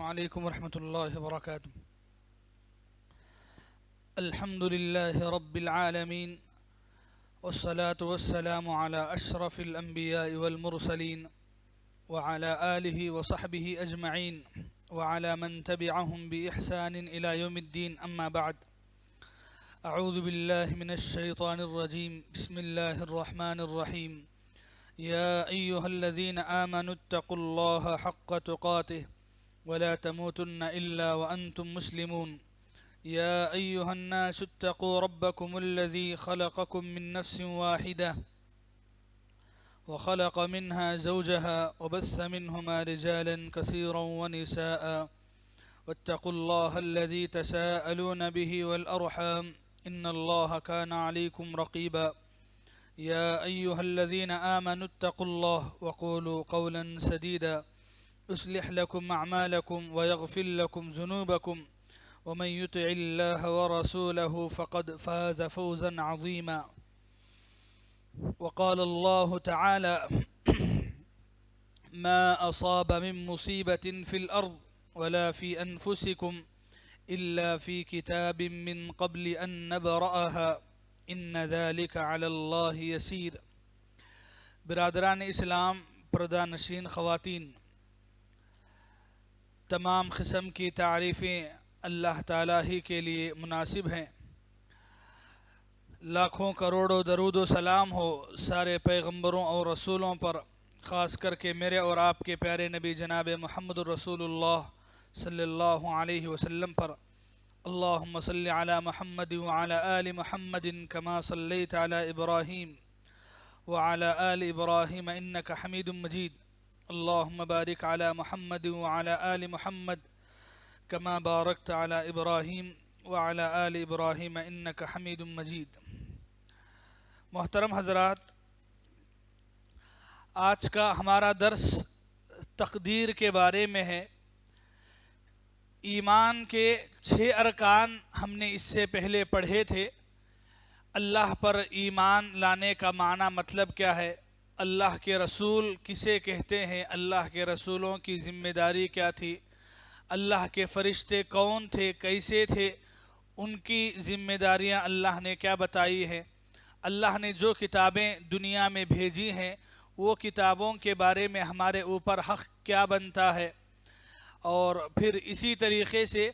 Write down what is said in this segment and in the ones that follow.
عليكم ورحمة الله وبركاته. الحمد لله رب العالمين، والصلاة والسلام على أشرف الأنبياء والمرسلين وعلى آله وصحبه أجمعين وعلى من تبعهم بإحسان إلى يوم الدين. أما بعد، أعوذ بالله من الشيطان الرجيم. بسم الله الرحمن الرحيم. يا أيها الذين آمنوا اتقوا الله حق تقاته ولا تموتن إلا وأنتم مسلمون. يا أيها الناس اتقوا ربكم الذي خلقكم من نفس واحدة وخلق منها زوجها وبث منهما رجالا كثيرا ونساء واتقوا الله الذي تساءلون به والأرحام إن الله كان عليكم رقيبا. يا أيها الذين آمنوا اتقوا الله وقولوا قولا سديدا يصلح لكم أعمالكم ويغفر لكم ذنوبكم ومن يطع الله ورسوله فقد فاز فوزا عظيما. وقال الله تعالى: ما أصاب من مصيبة في الأرض ولا في أنفسكم إلا في كتاب من قبل أن نبرأها إن ذلك على الله يسير. برادران اسلام، پردہ نشین خواتین، تمام قسم کی تعریفیں اللہ تعالیٰ ہی کے لیے مناسب ہیں. لاکھوں کروڑوں درود و سلام ہو سارے پیغمبروں اور رسولوں پر، خاص کر کے میرے اور آپ کے پیارے نبی جناب محمد الرسول اللہ صلی اللہ علیہ وسلم پر. اللہم صلی علی محمد وعلی آل محمد کما صلیت علی ابراہیم وعلی آل ابراہیم انک حمید مجید. اللہم بارک علی محمد وعلی آل محمد کما بارکت علی ابراہیم وعلی آل ابراہیم انک حمید مجید. محترم حضرات، آج کا ہمارا درس تقدیر کے بارے میں ہے. ایمان کے 6 ارکان ہم نے اس سے پہلے پڑھے تھے. اللہ پر ایمان لانے کا معنی مطلب کیا ہے، اللہ کے رسول کسے کہتے ہیں، اللہ کے رسولوں کی ذمہ داری کیا تھی، اللہ کے فرشتے کون تھے، کیسے تھے، ان کی ذمہ داریاں اللہ نے کیا بتائی ہیں، اللہ نے جو کتابیں دنیا میں بھیجی ہیں وہ کتابوں کے بارے میں ہمارے اوپر حق کیا بنتا ہے، اور پھر اسی طریقے سے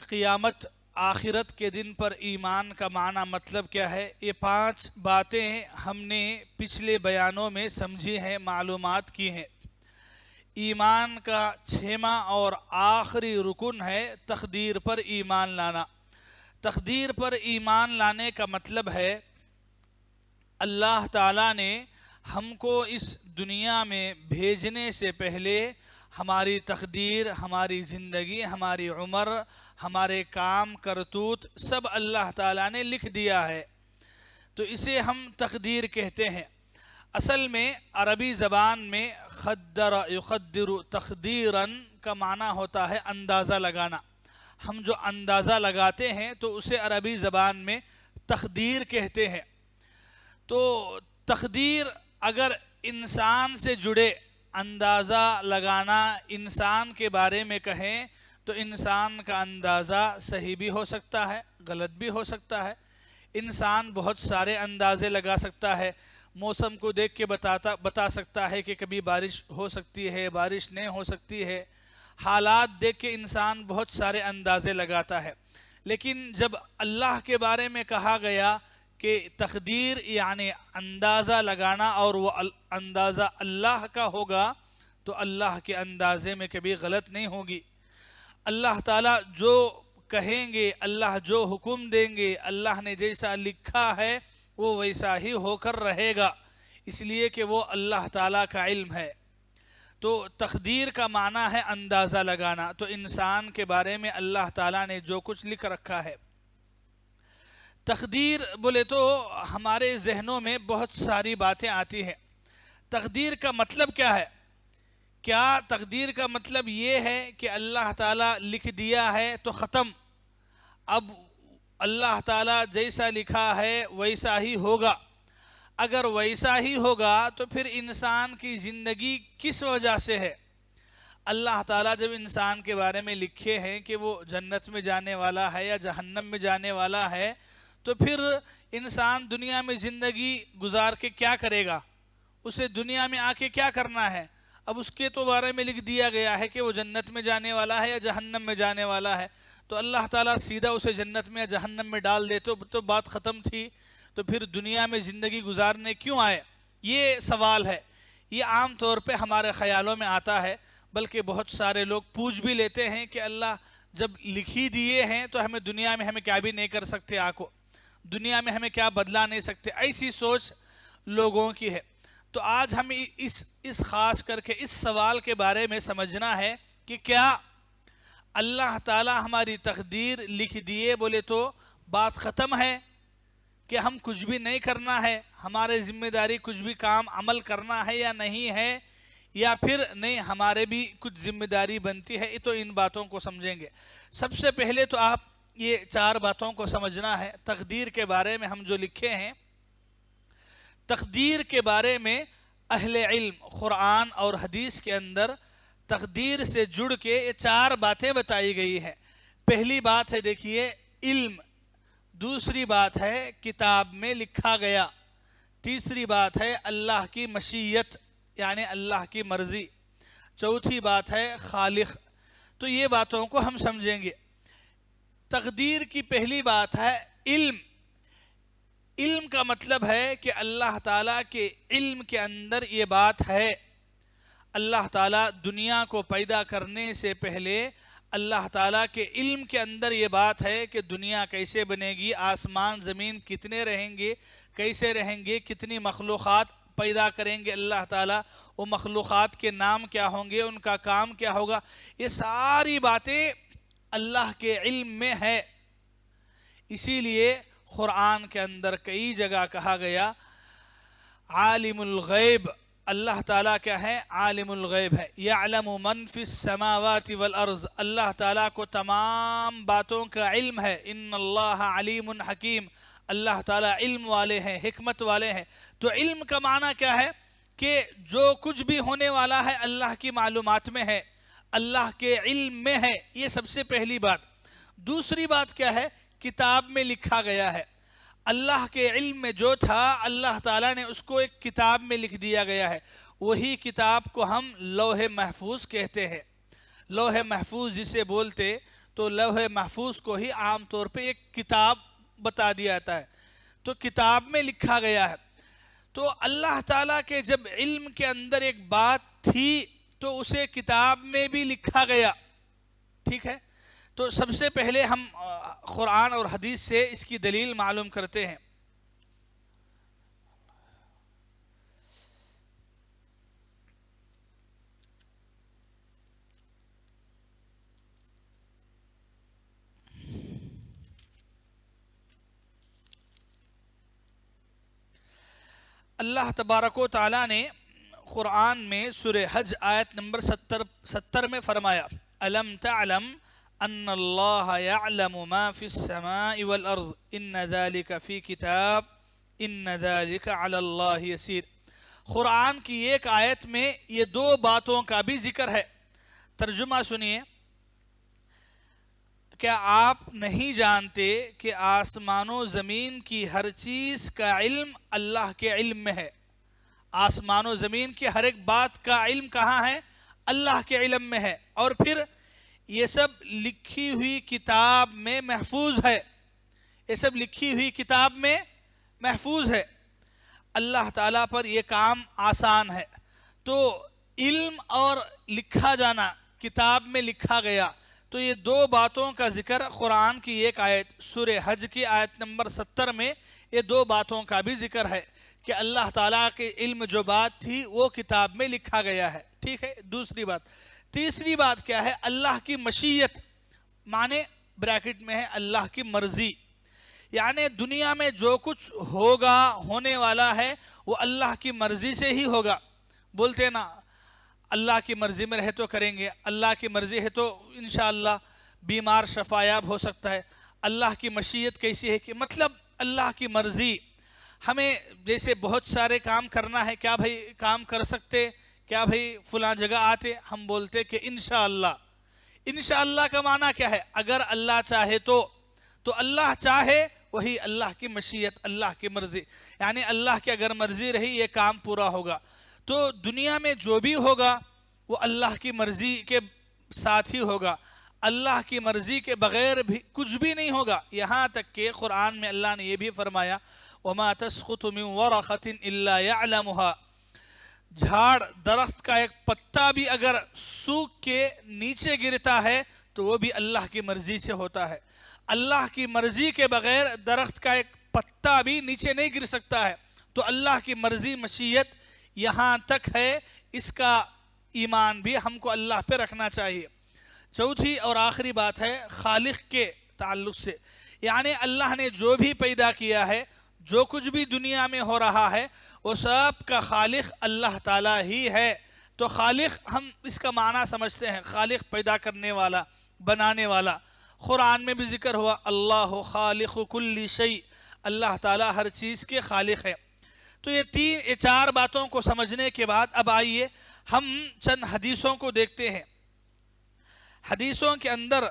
قیامت آخرت کے دن پر ایمان کا معنی مطلب کیا ہے. یہ 5 باتیں ہم نے پچھلے بیانوں میں سمجھی ہیں، معلومات کی ہیں. ایمان کا 6واں اور آخری رکن ہے تقدیر پر ایمان لانا. تقدیر پر ایمان لانے کا مطلب ہے اللہ تعالیٰ نے ہم کو اس دنیا میں بھیجنے سے پہلے ہماری تقدیر، ہماری زندگی، ہماری عمر، ہمارے کام کرتوت سب اللہ تعالیٰ نے لکھ دیا ہے. تو اسے ہم تقدیر کہتے ہیں. اصل میں عربی زبان میں قدر یقدر تقدیراً کا معنی ہوتا ہے اندازہ لگانا. ہم جو اندازہ لگاتے ہیں تو اسے عربی زبان میں تقدیر کہتے ہیں. تو تقدیر اگر انسان سے جڑے، اندازہ لگانا انسان کے بارے میں کہیں تو انسان کا اندازہ صحیح بھی ہو سکتا ہے، غلط بھی ہو سکتا ہے. انسان بہت سارے اندازے لگا سکتا ہے. موسم کو دیکھ کے بتا سکتا ہے کہ کبھی بارش ہو سکتی ہے، بارش نہیں ہو سکتی ہے. حالات دیکھ کے انسان بہت سارے اندازے لگاتا ہے. لیکن جب اللہ کے بارے میں کہا گیا کہ تقدیر یعنی اندازہ لگانا اور وہ اندازہ اللہ کا ہوگا تو اللہ کے اندازے میں کبھی غلط نہیں ہوگی. اللہ تعالیٰ جو کہیں گے، اللہ جو حکم دیں گے، اللہ نے جیسا لکھا ہے وہ ویسا ہی ہو کر رہے گا، اس لیے کہ وہ اللہ تعالیٰ کا علم ہے. تو تقدیر کا معنی ہے اندازہ لگانا. تو انسان کے بارے میں اللہ تعالیٰ نے جو کچھ لکھ رکھا ہے. تقدیر بولے تو ہمارے ذہنوں میں بہت ساری باتیں آتی ہیں. تقدیر کا مطلب کیا ہے؟ کیا تقدیر کا مطلب یہ ہے کہ اللہ تعالیٰ لکھ دیا ہے تو ختم، اب اللہ تعالیٰ جیسا لکھا ہے ویسا ہی ہوگا؟ اگر ویسا ہی ہوگا تو پھر انسان کی زندگی کس وجہ سے ہے؟ اللہ تعالیٰ جب انسان کے بارے میں لکھے ہیں کہ وہ جنت میں جانے والا ہے یا جہنم میں جانے والا ہے، تو پھر انسان دنیا میں زندگی گزار کے کیا کرے گا؟ اسے دنیا میں آ کے کیا کرنا ہے؟ اب اس کے تو بارے میں لکھ دیا گیا ہے کہ وہ جنت میں جانے والا ہے یا جہنم میں جانے والا ہے، تو اللہ تعالیٰ سیدھا اسے جنت میں یا جہنم میں ڈال دے تو بات ختم تھی، تو پھر دنیا میں زندگی گزارنے کیوں آئے؟ یہ سوال ہے۔ یہ عام طور پہ ہمارے خیالوں میں آتا ہے، بلکہ بہت سارے لوگ پوچھ بھی لیتے ہیں کہ اللہ جب لکھ ہی دیے ہیں تو ہمیں دنیا میں ہمیں کیا بھی نہیں کر سکتے، آکو دنیا میں ہمیں کیا بدلا نہیں سکتے، ایسی سوچ لوگوں کی ہے۔ تو آج ہمیں اس خاص کر کے اس سوال کے بارے میں سمجھنا ہے کہ کیا اللہ تعالیٰ ہماری تقدیر لکھ دیے بولے تو بات ختم ہے کہ ہم کچھ بھی نہیں کرنا ہے، ہمارے ذمہ داری کچھ بھی کام عمل کرنا ہے یا نہیں ہے، یا پھر نہیں ہمارے بھی کچھ ذمہ داری بنتی ہے؟ تو ان باتوں کو سمجھیں گے۔ سب سے پہلے تو آپ یہ 4 باتوں کو سمجھنا ہے تقدیر کے بارے میں۔ ہم جو لکھے ہیں تقدیر کے بارے میں، اہل علم قرآن اور حدیث کے اندر تقدیر سے جڑ کے یہ 4 باتیں بتائی گئی ہیں۔ پہلی بات ہے دیکھیے علم، دوسری بات ہے کتاب میں لکھا گیا، تیسری بات ہے اللہ کی مشیت یعنی اللہ کی مرضی، چوتھی بات ہے خالق۔ تو یہ باتوں کو ہم سمجھیں گے۔ تقدیر کی پہلی بات ہے علم۔ علم کا مطلب ہے کہ اللہ تعالیٰ کے علم کے اندر یہ بات ہے۔ اللہ تعالیٰ دنیا کو پیدا کرنے سے پہلے اللہ تعالیٰ کے علم کے اندر یہ بات ہے کہ دنیا کیسے بنے گی، آسمان زمین کتنے رہیں گے، کیسے رہیں گے، کتنی مخلوقات پیدا کریں گے اللہ تعالیٰ، وہ مخلوقات کے نام کیا ہوں گے، ان کا کام کیا ہوگا، یہ ساری باتیں اللہ کے علم میں ہے۔ اسی لیے قرآن کے اندر کئی جگہ کہا گیا عالم الغیب، اللہ تعالیٰ کیا ہے؟ عالم الغیب ہے۔ یعلم من فی السماوات والارض، اللہ تعالیٰ کو تمام باتوں کا علم ہے۔ ان اللہ علیم حکیم، اللہ تعالیٰ علم والے ہیں، حکمت والے ہیں۔ تو علم کا معنی کیا ہے؟ کہ جو کچھ بھی ہونے والا ہے اللہ کی معلومات میں ہے، اللہ کے علم میں ہے، یہ سب سے پہلی بات۔ دوسری بات کیا ہے؟ کتاب میں لکھا گیا ہے۔ اللہ کے علم میں جو تھا اللہ تعالیٰ نے اس کو ایک کتاب میں لکھ دیا گیا ہے، وہی کتاب کو ہم لوح محفوظ کہتے ہیں۔ لوح محفوظ جسے بولتے تو لوح محفوظ کو ہی عام طور پہ ایک کتاب بتا دیا جاتا ہے، تو کتاب میں لکھا گیا ہے۔ تو اللہ تعالیٰ کے جب علم کے اندر ایک بات تھی تو اسے کتاب میں بھی لکھا گیا، ٹھیک ہے؟ تو سب سے پہلے ہم قرآن اور حدیث سے اس کی دلیل معلوم کرتے ہیں۔ اللہ تبارک و تعالیٰ نے قرآن میں سورہ حج آیت نمبر 70 میں فرمایا أَلَمْ تَعْلَمْ أَنَّ اللَّهَ يَعْلَمُ مَا فِي السَّمَاءِ وَالْأَرْضِ إِنَّ ذَلِكَ فِي كِتَابٍ إِنَّ ذَلِكَ عَلَى اللَّهِ يَسِيرٌ۔ قرآن کی ایک آیت میں یہ 2 باتوں کا بھی ذکر ہے۔ ترجمہ سنیے، کیا آپ نہیں جانتے کہ آسمان و زمین کی ہر چیز کا علم اللہ کے علم میں ہے؟ آسمان و زمین کی ہر ایک بات کا علم کہاں ہے؟ اللہ کے علم میں ہے، اور پھر یہ سب لکھی ہوئی کتاب میں محفوظ ہے، یہ سب لکھی ہوئی کتاب میں محفوظ ہے۔ اللہ تعالیٰ پر یہ کام آسان ہے۔ تو علم اور لکھا جانا، کتاب میں لکھا گیا، تو یہ 2 باتوں کا ذکر قرآن کی ایک آیت سورہ حج کی آیت نمبر 70 میں یہ 2 باتوں کا بھی ذکر ہے کہ اللہ تعالیٰ کے علم جو بات تھی وہ کتاب میں لکھا گیا ہے، ٹھیک ہے؟ دوسری بات۔ تیسری بات کیا ہے؟ اللہ کی مشیت، معنی بریکٹ میں ہے اللہ کی مرضی، یعنی دنیا میں جو کچھ ہوگا، ہونے والا ہے، وہ اللہ کی مرضی سے ہی ہوگا۔ بولتے نا اللہ کی مرضی میں رہے تو کریں گے، اللہ کی مرضی ہے تو انشاءاللہ بیمار شفایاب ہو سکتا ہے۔ اللہ کی مشیت کیسی ہے؟ کہ مطلب اللہ کی مرضی، ہمیں جیسے بہت سارے کام کرنا ہے، کیا بھائی کام کر سکتے کیا بھئی فلاں جگہ آتے، ہم بولتے کہ انشاءاللہ۔ انشاءاللہ کا معنی کیا ہے؟ اگر اللہ چاہے تو اللہ چاہے وہی اللہ کی مشیت، اللہ کی مرضی، یعنی اللہ کی اگر مرضی رہی یہ کام پورا ہوگا۔ تو دنیا میں جو بھی ہوگا وہ اللہ کی مرضی کے ساتھ ہی ہوگا، اللہ کی مرضی کے بغیر بھی کچھ بھی نہیں ہوگا۔ یہاں تک کہ قرآن میں اللہ نے یہ بھی فرمایا وَمَا تَسْقُطُ مِن وَرَقَةٍ إِلَّا يَعْلَمُهَا، جھاڑ درخت کا ایک پتا بھی اگر سوکھ کے نیچے گرتا ہے تو وہ بھی اللہ کی مرضی سے ہوتا ہے۔ اللہ کی مرضی کے بغیر درخت کا ایک پتا بھی نیچے نہیں گر سکتا ہے۔ تو اللہ کی مرضی مشیت یہاں تک ہے، اس کا ایمان بھی ہم کو اللہ پہ رکھنا چاہیے۔ چوتھی اور آخری بات ہے خالق کے تعلق سے، یعنی اللہ نے جو بھی پیدا کیا ہے، جو کچھ بھی دنیا میں ہو رہا ہے، وہ سب کا خالق اللہ تعالیٰ ہی ہے۔ تو خالق ہم اس کا معنی سمجھتے ہیں، خالق پیدا کرنے والا، بنانے والا۔ قرآن میں بھی ذکر ہوا اللہ خالق کل شیء، اللہ تعالیٰ ہر چیز کے خالق ہے۔ تو یہ چار باتوں کو سمجھنے کے بعد اب آئیے ہم چند حدیثوں کو دیکھتے ہیں۔ حدیثوں کے اندر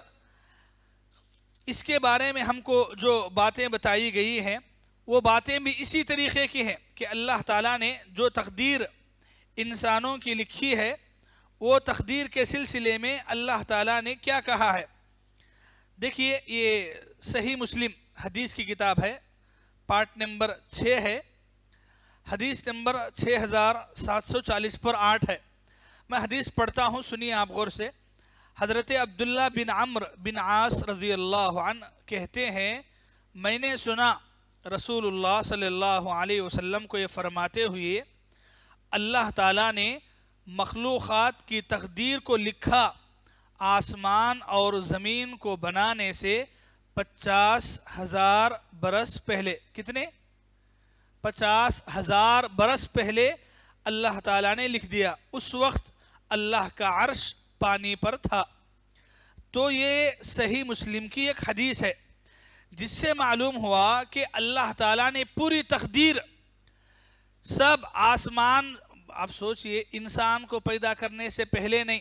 اس کے بارے میں ہم کو جو باتیں بتائی گئی ہیں وہ باتیں بھی اسی طریقے کی ہیں کہ اللہ تعالیٰ نے جو تقدیر انسانوں کی لکھی ہے وہ تقدیر کے سلسلے میں اللہ تعالیٰ نے کیا کہا ہے۔ دیکھیے یہ صحیح مسلم حدیث کی کتاب ہے، پارٹ نمبر 6 ہے، حدیث نمبر 6740 پر 8 ہے۔ میں حدیث پڑھتا ہوں، سنیے آپ غور سے۔ حضرت عبداللہ بن عمرو بن عاص رضی اللہ عنہ کہتے ہیں میں نے سنا رسول اللہ صلی اللہ علیہ وسلم کو یہ فرماتے ہوئے اللہ تعالیٰ نے مخلوقات کی تقدیر کو لکھا آسمان اور زمین کو بنانے سے 50,000 برس پہلے۔ کتنے؟ 50,000 برس پہلے اللہ تعالیٰ نے لکھ دیا۔ اس وقت اللہ کا عرش پانی پر تھا۔ تو یہ صحیح مسلم کی ایک حدیث ہے جس سے معلوم ہوا کہ اللہ تعالیٰ نے پوری تقدیر سب آسمان، آپ سوچئے انسان کو پیدا کرنے سے پہلے نہیں،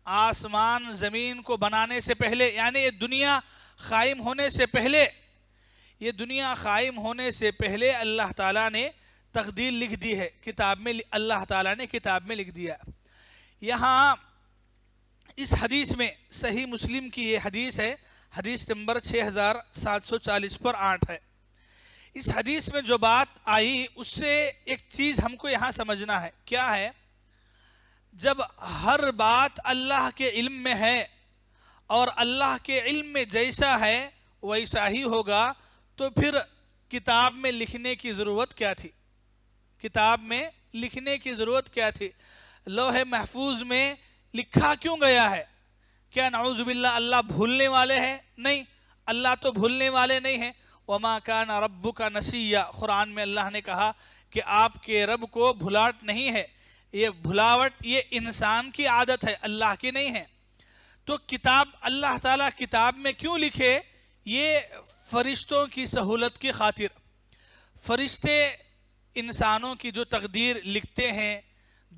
آسمان زمین کو بنانے سے پہلے، یعنی یہ دنیا قائم ہونے سے پہلے، یہ دنیا قائم ہونے سے پہلے اللہ تعالیٰ نے تقدیر لکھ دی ہے، کتاب میں اللہ تعالیٰ نے کتاب میں لکھ دیا۔ یہاں اس حدیث میں صحیح مسلم کی یہ حدیث ہے، حدیث نمبر 6740 پر 8 ہے۔ اس حدیث میں جو بات آئی اس سے ایک چیز ہم کو یہاں سمجھنا ہے، کیا ہے؟ جب ہر بات اللہ کے علم میں ہے اور اللہ کے علم میں جیسا ہے ویسا ہی ہوگا تو پھر کتاب میں لکھنے کی ضرورت کیا تھی؟ کتاب میں لکھنے کی ضرورت کیا تھی؟ لوح محفوظ میں لکھا کیوں گیا ہے؟ کیا نعوذ باللہ اللہ بھولنے والے ہیں؟ نہیں، اللہ تو بھولنے والے نہیں ہیں۔ وَمَا كَانَ رَبُّكَ نَسِيًّا، قرآن میں اللہ نے کہا کہ آپ کے رب کو بھلاٹ نہیں ہے۔ یہ بھلاوٹ یہ انسان کی عادت ہے، اللہ کی نہیں ہے۔ تو کتاب اللہ تعالیٰ کتاب میں کیوں لکھے؟ یہ فرشتوں کی سہولت کی خاطر۔ فرشتے انسانوں کی جو تقدیر لکھتے ہیں،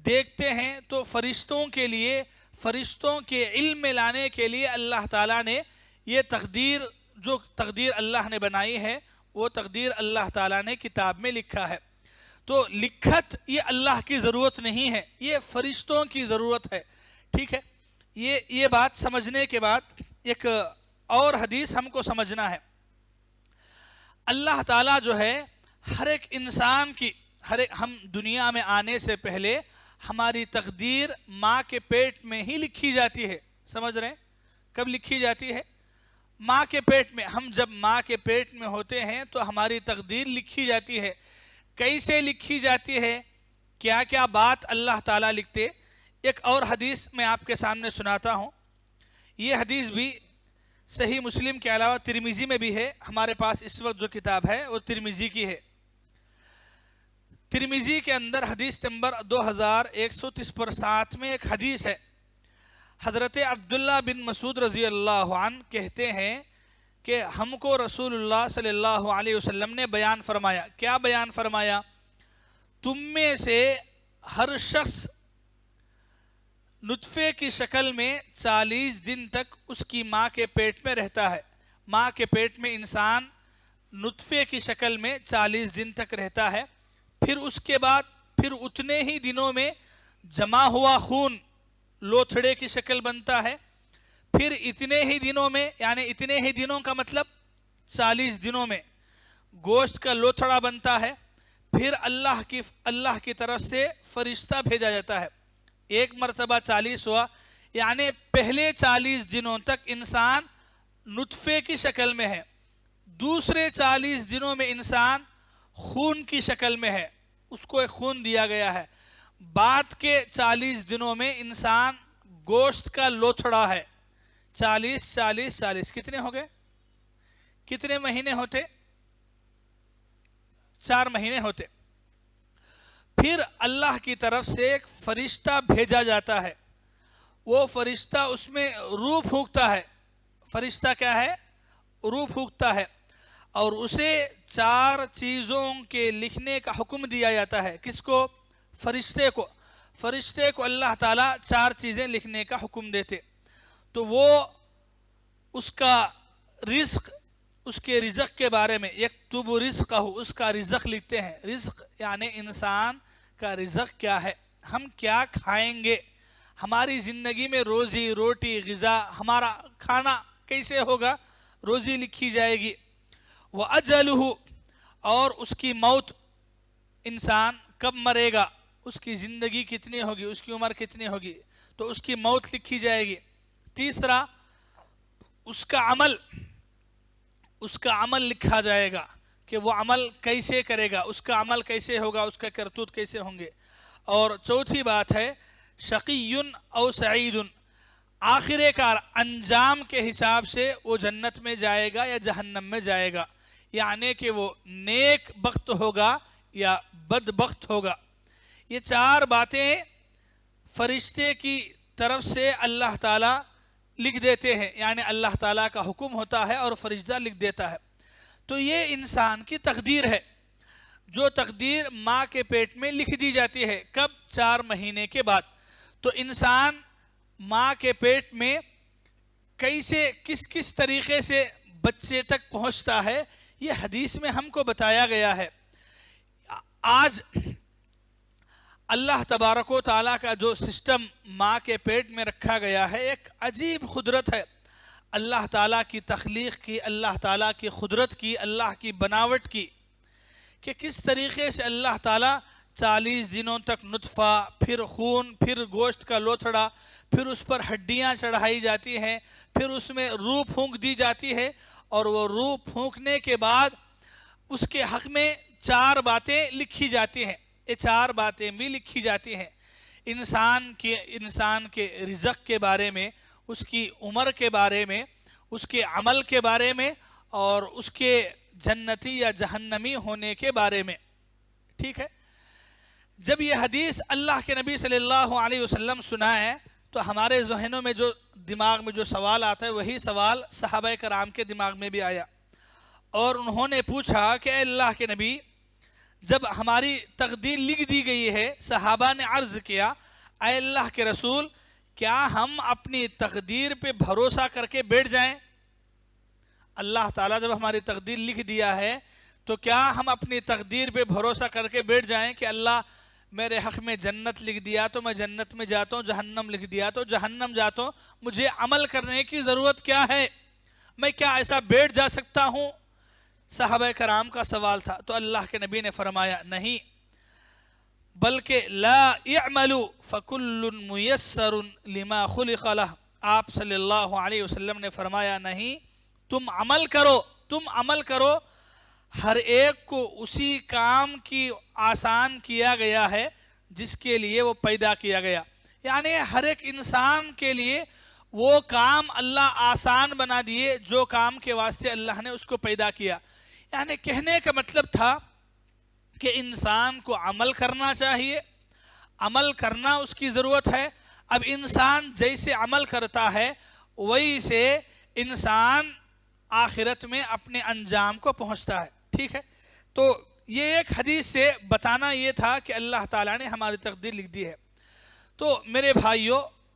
دیکھتے ہیں، تو فرشتوں کے لیے، فرشتوں کے علم میں لانے کے لیے اللہ تعالیٰ نے یہ تقدیر، جو تقدیر اللہ نے بنائی ہے وہ تقدیر اللہ تعالیٰ نے کتاب میں لکھا ہے۔ تو لکھت یہ اللہ کی ضرورت نہیں ہے، یہ فرشتوں کی ضرورت ہے، ٹھیک ہے؟ یہ بات سمجھنے کے بعد ایک اور حدیث ہم کو سمجھنا ہے۔ اللہ تعالیٰ جو ہے ہر ایک انسان کی، ہم دنیا میں آنے سے پہلے ہماری تقدیر ماں کے پیٹ میں ہی لکھی جاتی ہے۔ سمجھ رہے ہیں؟ کب لکھی جاتی ہے؟ ماں کے پیٹ میں۔ ہم جب ماں کے پیٹ میں ہوتے ہیں تو ہماری تقدیر لکھی جاتی ہے۔ کیسے لکھی جاتی ہے؟ کیا کیا بات اللہ تعالیٰ لکھتے؟ ایک اور حدیث میں آپ کے سامنے سناتا ہوں۔ یہ حدیث بھی صحیح مسلم کے علاوہ ترمذی میں بھی ہے۔ ہمارے پاس اس وقت جو کتاب ہے وہ ترمذی کی ہے۔ ترمذی کے اندر حدیث نمبر 2130 پر 7 میں ایک حدیث ہے۔ حضرت عبداللہ بن مسعود رضی اللہ عنہ کہتے ہیں کہ ہم کو رسول اللہ صلی اللہ علیہ وسلم نے بیان فرمایا۔ کیا بیان فرمایا؟ تم میں سے ہر شخص نطفے کی شکل میں 40 دن تک اس کی ماں کے پیٹ میں رہتا ہے. ماں کے پیٹ میں انسان نطفے کی شکل میں 40 دن تک رہتا ہے. پھر اس کے بعد پھر اتنے ہی دنوں میں جمع ہوا خون لوتھڑے کی شکل بنتا ہے. پھر اتنے ہی دنوں میں، یعنی اتنے ہی دنوں کا مطلب 40 دنوں میں گوشت کا لوتھڑا بنتا ہے. پھر اللہ کی طرف سے فرشتہ بھیجا جاتا ہے. ایک مرتبہ 40 ہوا، یعنی پہلے 40 دنوں تک انسان نطفے کی شکل میں ہے. دوسرے 40 دنوں میں انسان خون کی شکل میں ہے، اس کو ایک خون دیا گیا ہے. بعد کے 40 دنوں میں انسان گوشت کا لوتھڑا ہے. 40 40 40 کتنے ہو گئے؟ کتنے مہینے ہوتے؟ 4 مہینے ہوتے. پھر اللہ کی طرف سے ایک فرشتہ بھیجا جاتا ہے. وہ فرشتہ اس میں روح پھونکتا ہے. فرشتہ کیا ہے؟ روح پھونکتا ہے، اور اسے 4 چیزوں کے لکھنے کا حکم دیا جاتا ہے. کس کو؟ فرشتے کو. فرشتے کو اللہ تعالیٰ 4 چیزیں لکھنے کا حکم دیتے. تو وہ اس کا رزق، اس کے رزق کے بارے میں یکتب رزقہ، اس کا رزق لکھتے ہیں. رزق یعنی انسان کا رزق کیا ہے، ہم کیا کھائیں گے، ہماری زندگی میں روزی روٹی غذا، ہمارا کھانا کیسے ہوگا، روزی لکھی جائے گی. وَأَجَلُهُ، اور اس کی موت، انسان کب مرے گا، اس کی زندگی کتنی ہوگی، اس کی عمر کتنی ہوگی، تو اس کی موت لکھی جائے گی. تیسرا اس کا عمل لکھا جائے گا کہ وہ عمل کیسے کرے گا، اس کا عمل کیسے ہوگا، اس کا کرتوت کیسے ہوں گے. اور چوتھی بات ہے شقی او سعید، آخر کار انجام کے حساب سے وہ جنت میں جائے گا یا جہنم میں جائے گا، یعنی کہ وہ نیک بخت ہوگا یا بد بخت ہوگا. یہ 4 باتیں فرشتے کی طرف سے اللہ تعالیٰ لکھ دیتے ہیں، یعنی اللہ تعالیٰ کا حکم ہوتا ہے اور فرشتہ لکھ دیتا ہے. تو یہ انسان کی تقدیر ہے، جو تقدیر ماں کے پیٹ میں لکھ دی جاتی ہے. کب؟ 4 مہینے کے بعد. تو انسان ماں کے پیٹ میں کیسے کس طریقے سے بچے تک پہنچتا ہے، یہ حدیث میں ہم کو بتایا گیا ہے. آج اللہ تبارک و تعالیٰ کا جو سسٹم ماں کے پیٹ میں رکھا گیا ہے، ایک عجیب قدرت ہے اللہ تعالیٰ کی تخلیق کی، اللہ تعالیٰ کی قدرت کی، اللہ کی بناوٹ کی، کہ کس طریقے سے اللہ تعالیٰ 40 دنوں تک نطفہ، پھر خون، پھر گوشت کا لوتھڑا، پھر اس پر ہڈیاں چڑھائی جاتی ہیں، پھر اس میں روح پھونک دی جاتی ہے، اور وہ روح پھونکنے کے بعد اس کے حق میں 4 باتیں لکھی جاتی ہیں. یہ 4 باتیں بھی لکھی جاتی ہیں انسان کے رزق کے بارے میں، اس کی عمر کے بارے میں، اس کے عمل کے بارے میں، اور اس کے جنتی یا جہنمی ہونے کے بارے میں. ٹھیک ہے؟ جب یہ حدیث اللہ کے نبی صلی اللہ علیہ وسلم سنائے تو ہمارے ذہنوں میں دماغ میں جو سوال آتا ہے، وہی سوال صحابہ کرام کے دماغ میں بھی آیا، اور انہوں نے پوچھا کہ اے اللہ کے نبی، جب ہماری تقدیر لکھ دی گئی ہے، صحابہ نے عرض کیا اے اللہ کے رسول، کیا ہم اپنی تقدیر پہ بھروسہ کر کے بیٹھ جائیں؟ اللہ تعالیٰ جب ہماری تقدیر لکھ دیا ہے تو کیا ہم اپنی تقدیر پہ بھروسہ کر کے بیٹھ جائیں کہ اللہ میرے حق میں جنت لکھ دیا تو میں جنت میں جاتا ہوں، جہنم لکھ دیا تو جہنم جاتا ہوں، مجھے عمل کرنے کی ضرورت کیا ہے، میں کیا ایسا بیٹھ جا سکتا ہوں؟ صحابہ کرام کا سوال تھا. تو اللہ کے نبی نے فرمایا نہیں، بلکہ لا اعملوا فکل میسر لما خلق لہ. آپ صلی اللہ علیہ وسلم نے فرمایا نہیں، تم عمل کرو، ہر ایک کو اسی کام کی آسان کیا گیا ہے جس کے لیے وہ پیدا کیا گیا. یعنی ہر ایک انسان کے لیے وہ کام اللہ آسان بنا دیے جو کام کے واسطے اللہ نے اس کو پیدا کیا. یعنی کہنے کا مطلب تھا کہ انسان کو عمل کرنا چاہیے، عمل کرنا اس کی ضرورت ہے. اب انسان جیسے عمل کرتا ہے ویسے انسان آخرت میں اپنے انجام کو پہنچتا ہے. ٹھیک ہے؟ تو یہ ایک حدیث سے بتانا یہ تھا کہ اللہ تعالیٰ نے ہماری تقدیر لکھ دی ہے. تو میرے بھائیوں،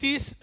30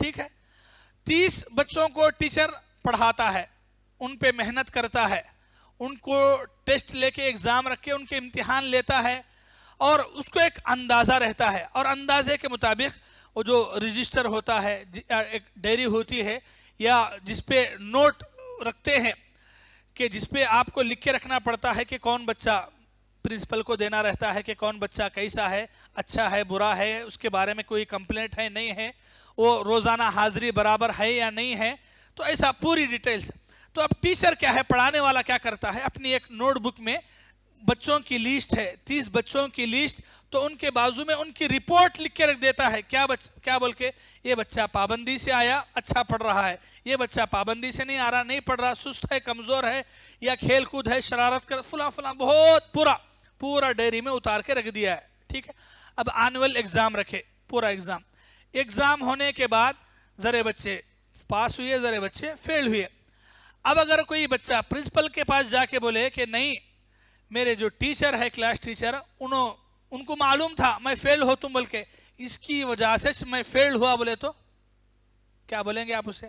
ٹھیک ہے. 30 بچوں کو ٹیچر پڑھاتا ہے, ان پہ محنت کرتا ہے, ان کو ٹیسٹ لے کے ایگزام رکھ کے ان کے امتحان لیتا ہے, اور اس کو ایک اندازہ رہتا ہے, اور اندازے کے مطابق وہ جو رجسٹر ہوتا ہے, ایک ڈائری ہوتی ہے یا جس پہ نوٹ رکھتے ہیں, کہ جس پہ آپ کو لکھ کے رکھنا پڑتا ہے کہ کون بچہ, پرنسپل کو دینا رہتا ہے کہ کون بچہ کیسا ہے, اچھا ہے, برا ہے, اس کے بارے میں کوئی کمپلینٹ ہے نہیں ہے, وہ روزانہ حاضری برابر ہے یا نہیں ہے, تو ایسا پوری ڈیٹیلز. تو اب ٹیچر کیا ہے, پڑھانے والا کیا کرتا ہے, اپنی ایک نوٹ بک میں بچوں کی لیسٹ ہے, 30 بچوں کی لیسٹ, تو ان کے بازو میں ان کی رپورٹ لکھ کے رکھ دیتا ہے. کیا بول کے, یہ بچہ پابندی سے آیا, اچھا پڑھ رہا ہے, یہ بچہ پابندی سے نہیں آ رہا, نہیں پڑھ رہا, سست ہے, کمزور ہے, یا کھیل کود ہے, شرارت کر, فلاں فلاں, بہت پورا ڈائری میں اتار کے رکھ دیا ہے. ٹھیک ہے. اب اینول ایگزام رکھے, پورا ایگزام ہونے کے بعد ذرے بچے پاس ہوئے, ذرے بچے فیل ہوئے. اب اگر کوئی بچہ پرنسپل کے پاس جا کے بولے کہ نہیں, میرے جو ٹیچر ہے, کلاس ٹیچر, ان کو معلوم تھا میں فیل ہو تم بول کے, اس کی وجہ سے میں فیل ہوا بولے, تو کیا بولیں گے آپ اسے,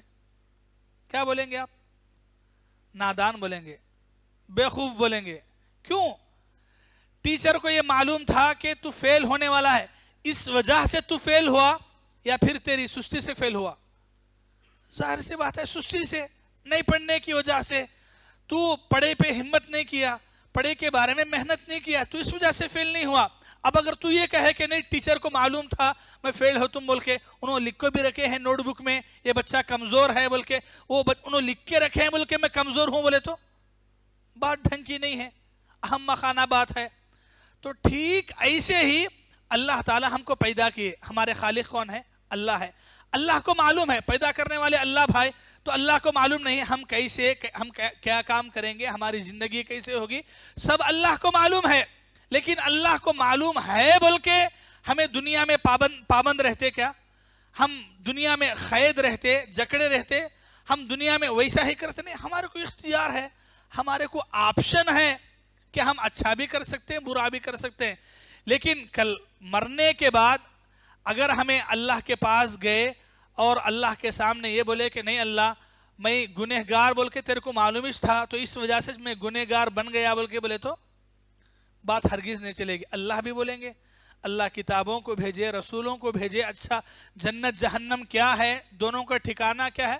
کیا بولیں گے آپ؟ نادان بولیں گے, بیوقوف بولیں گے. کیوں؟ ٹیچر کو یہ معلوم تھا کہ تو فیل ہونے والا ہے, اس وجہ سے تو فیل ہوا, یا پھر تیری سستی سے فیل ہوا؟ ظاہر سی بات ہے سستی سے, نہیں پڑھنے کی وجہ سے, تو پڑھے پہ ہمت نہیں کیا, پڑھے کے بارے میں محنت نہیں کیا, تو اس وجہ سے فیل نہیں ہوا. اب اگر تو یہ کہے کہ نہیں ٹیچر کو معلوم تھا میں فیل ہو تم بول کے, انہوں لکھ کے بھی رکھے ہیں نوٹ بک میں, یہ بچہ کمزور ہے بول کے, انہوں لکھ کے رکھے ہیں بول کے میں کمزور ہوں بولے, تو بات ڈھنگ کی نہیں ہے, اہم مخانہ بات ہے. تو ٹھیک ایسے ہی اللہ تعالی ہم کو پیدا کیے, ہمارے خالق کون ہے؟ اللہ ہے. اللہ کو معلوم ہے, پیدا کرنے والے اللہ بھائی, تو اللہ کو معلوم نہیں ہم کیا کام کریں گے, ہماری زندگی کیسے ہوگی, سب اللہ کو معلوم ہے. لیکن اللہ کو معلوم ہے بول کے ہمیں دنیا میں پابند رہتے کیا؟ ہم دنیا میں قید رہتے, جکڑے رہتے, ہم دنیا میں ویسا ہی کرتے نہیں. ہمارے کو اختیار ہے, ہمارے کو آپشن ہے کہ ہم اچھا بھی کر سکتے ہیں, برا بھی کر سکتے ہیں. لیکن کل مرنے کے بعد اگر ہمیں اللہ کے پاس گئے اور اللہ کے سامنے یہ بولے کہ نہیں اللہ میں گنہگار بول کے تیرے کو معلوم ہی تھا, تو اس وجہ سے میں گنہگار بن گیا بول کے بولے, تو بات ہرگز نہیں چلے گی. اللہ بھی بولیں گے, اللہ کتابوں کو بھیجے, رسولوں کو بھیجے, اچھا جنت جہنم کیا ہے, دونوں کا ٹھکانہ کیا ہے,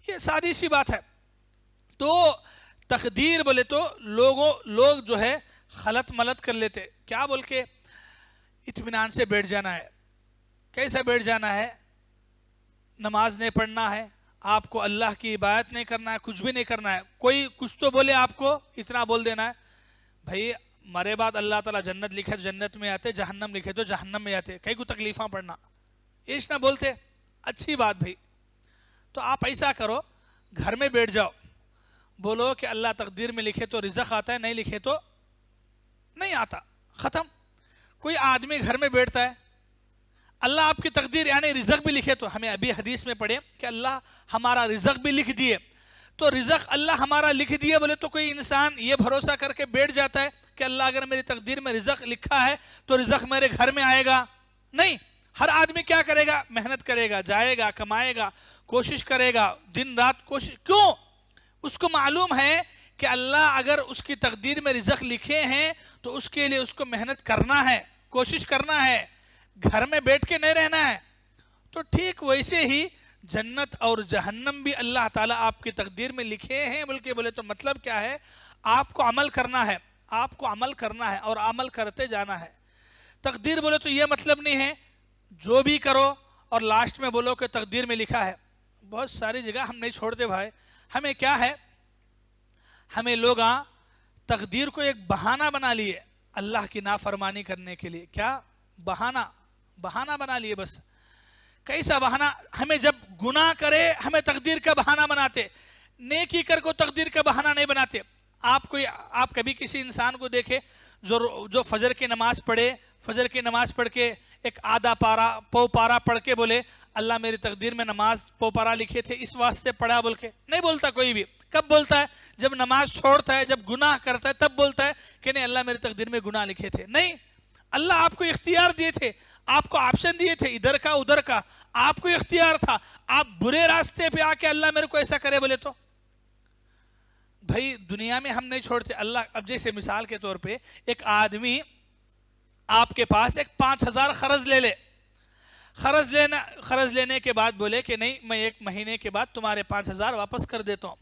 یہ سادی سی بات ہے. تو تقدیر بولے تو لوگ جو ہے خلط ملط کر لیتے. کیا بول کے اطمینان سے بیٹھ جانا ہے. کیسا بیٹھ جانا ہے؟ نماز نہیں پڑھنا ہے, آپ کو اللہ کی عبادت نہیں کرنا ہے, کچھ بھی نہیں کرنا ہے. کوئی کچھ تو بولے آپ کو, اتنا بول دینا ہے بھائی مرے بعد اللہ تعالیٰ جنت لکھے تو جنت میں آتے, جہنم لکھے تو جہنم میں آتے, کئی کو تکلیفاں پڑھنا, ایش نہ بولتے. اچھی بات بھائی. تو آپ ایسا کرو, گھر میں بیٹھ جاؤ, بولو کہ اللہ تقدیر میں لکھے تو رزق آتا ہے, نہیں لکھے تو نہیں آتا, ختم. کوئی آدمی گھر میں بیٹھتا ہے, اللہ آپ کی تقدیر یعنی رزق بھی لکھے, تو ہمیں ابھی حدیث میں پڑھے کہ اللہ ہمارا رزق بھی لکھ دیے, تو رزق اللہ ہمارا لکھ دیے بولے تو کوئی انسان یہ بھروسہ کر کے بیٹھ جاتا ہے کہ اللہ اگر میری تقدیر میں رزق لکھا ہے تو رزق میرے گھر میں آئے گا؟ نہیں. ہر آدمی کیا کرے گا؟ محنت کرے گا, جائے گا, کمائے گا, کوشش کرے گا, دن رات کوشش. کیوں؟ اس کو معلوم ہے کہ اللہ اگر اس کی تقدیر میں رزق لکھے ہیں تو اس کے لیے اس کو محنت کرنا ہے, کوشش کرنا ہے, گھر میں بیٹھ کے نہیں رہنا ہے. تو ٹھیک ویسے ہی جنت اور جہنم بھی اللہ تعالیٰ آپ کی تقدیر میں لکھے ہیں بلکہ بولے تو مطلب کیا ہے؟ آپ کو عمل کرنا ہے, آپ کو عمل کرنا ہے اور عمل کرتے جانا ہے. تقدیر بولے تو یہ مطلب نہیں ہے جو بھی کرو اور لاسٹ میں بولو کہ تقدیر میں لکھا ہے. بہت ساری جگہ ہم نہیں چھوڑتے بھائی. ہمیں کیا ہے, ہمیں لوگ تقدیر کو ایک بہانہ بنا لیے اللہ کی نافرمانی کرنے کے لیے. کیا بہانہ بنا لیے بس. کیسا بہانہ؟ ہمیں جب گناہ کرے ہمیں تقدیر کا بہانہ بناتے, نیکی کر کو تقدیر کا بہانہ نہیں بناتے. آپ کبھی کسی انسان کو دیکھے جو فجر کی نماز پڑھے, فجر کی نماز پڑھ کے ایک آدھا پارا پو پارا پڑھ کے بولے اللہ میری تقدیر میں نماز پو پارا لکھے تھے اس واسطے پڑھا بول کے؟ نہیں بولتا کوئی بھی. کب بولتا ہے؟ جب نماز چھوڑتا ہے, جب گناہ کرتا ہے تب بولتا ہے کہ نہیں اللہ میری تقدیر میں گناہ لکھے تھے. نہیں, اللہ آپ کو اختیار دیے تھے, آپ کو آپشن دیے تھے ادھر کا ادھر کا, آپ کو اختیار تھا. آپ برے راستے پہ آ کے اللہ میرے کو ایسا کرے بولے تو بھائی دنیا میں ہم نہیں چھوڑتے اللہ. اب جیسے مثال کے طور پہ ایک آدمی آپ کے پاس ایک 5,000 قرض لے لے, قرض لینے کے بعد بولے کہ نہیں میں 1 مہینے کے بعد تمہارے 5,000 واپس کر دیتا ہوں.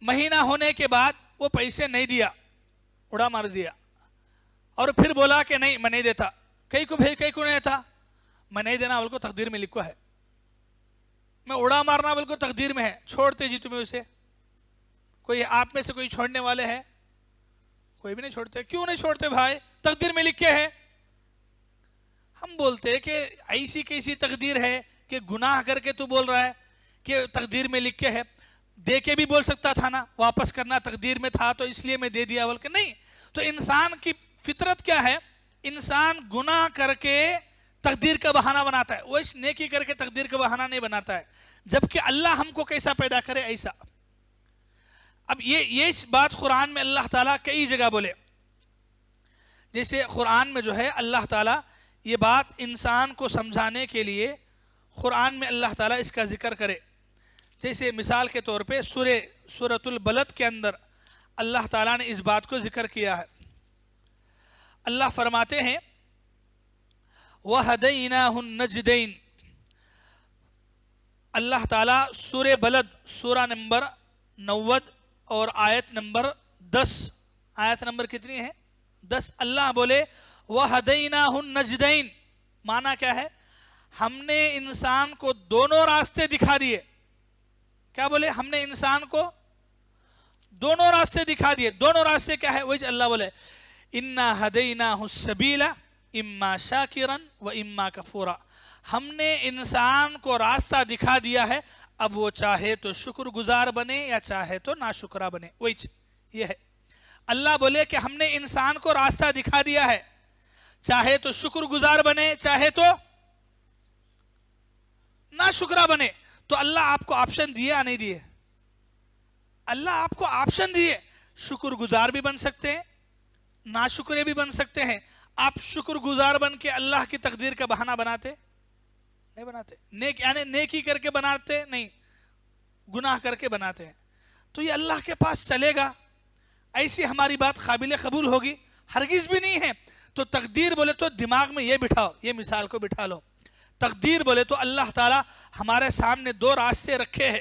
مہینہ ہونے کے بعد وہ پیسے نہیں دیا, اڑا مار دیا, اور پھر بولا کہ نہیں میں نہیں دیتا. کئی کو بھائی کئی کو نہیں تھا, میں نہیں دینا بول کو تقدیر میں لکھا ہے, میں اڑا مارنا بول کو تقدیر میں ہے, چھوڑتے جی تمہیں اسے. کوئی آپ میں سے کوئی چھوڑنے والے ہیں؟ کوئی بھی نہیں چھوڑتے. کیوں نہیں چھوڑتے بھائی؟ تقدیر میں لکھے ہے. ہم بولتے کہ ایسی کیسی تقدیر ہے کہ گناہ کر کے تو بول رہا ہے کہ تقدیر میں لکھے ہے. دے کے بھی بول سکتا تھا نا, واپس کرنا تقدیر میں تھا تو اس لیے میں دے دیا بول کے. نہیں, تو انسان کی فطرت کیا ہے؟ انسان گناہ کر کے تقدیر کا بہانہ بناتا ہے, وہ اس نیکی کر کے تقدیر کا بہانہ نہیں بناتا ہے. جبکہ اللہ ہم کو کیسا پیدا کرے ایسا. اب یہ اس بات قرآن میں اللہ تعالیٰ کئی جگہ بولے. جیسے قرآن میں جو ہے اللہ تعالیٰ یہ بات انسان کو سمجھانے کے لیے قرآن میں اللہ تعالیٰ اس کا ذکر کرے. جیسے مثال کے طور پہ سورۃ البلد کے اندر اللہ تعالیٰ نے اس بات کو ذکر کیا ہے. اللہ فرماتے ہیں وَهَدَيْنَاهُ النَّجْدَيْنِ. اللہ تعالیٰ سورہ بلد سورہ نمبر 90 اور آیت نمبر 10, آیت نمبر کتنی ہے؟ 10. اللہ بولے وَهَدَيْنَاهُ النَّجْدَيْنِ, معنی کیا ہے؟ ہم نے انسان کو دونوں راستے دکھا دیے. کیا بولے؟ ہم نے انسان کو دونوں راستے دکھا دیے. دونوں راستے کیا ہے؟ وہی اللہ بولے اِنَّا هَدَيْنَاهُ السَّبِيلَ اِمَّا شَاكِرًا وَإِمَّا كَفُورًا. ہم نے انسان کو راستہ دکھا دیا ہے, اب وہ چاہے تو شکر گزار بنے یا چاہے تو ناشکرہ بنے. وہی یہ ہے. اللہ بولے کہ ہم نے انسان کو راستہ دکھا دیا ہے, چاہے تو شکر گزار بنے چاہے تو ناشکرہ بنے. تو اللہ آپ کو آپشن دیے یا نہیں دیے؟ اللہ آپ کو آپشن دیے. شکر گزار بھی بن سکتے ہیں, ناشکرے بھی بن سکتے ہیں. آپ شکر گزار بن کے اللہ کی تقدیر کا بہانہ بناتے نہیں بناتے. یعنی نیکی کر کے بناتے نہیں, گناہ کر کے بناتے ہیں. تو یہ اللہ کے پاس چلے گا؟ ایسی ہماری بات قابل قبول ہوگی؟ ہرگز بھی نہیں ہے. تو تقدیر بولے تو دماغ میں یہ بٹھاؤ, یہ مثال کو بٹھا لو. تقدیر بولے تو اللہ تعالیٰ ہمارے سامنے 2 راستے رکھے ہیں,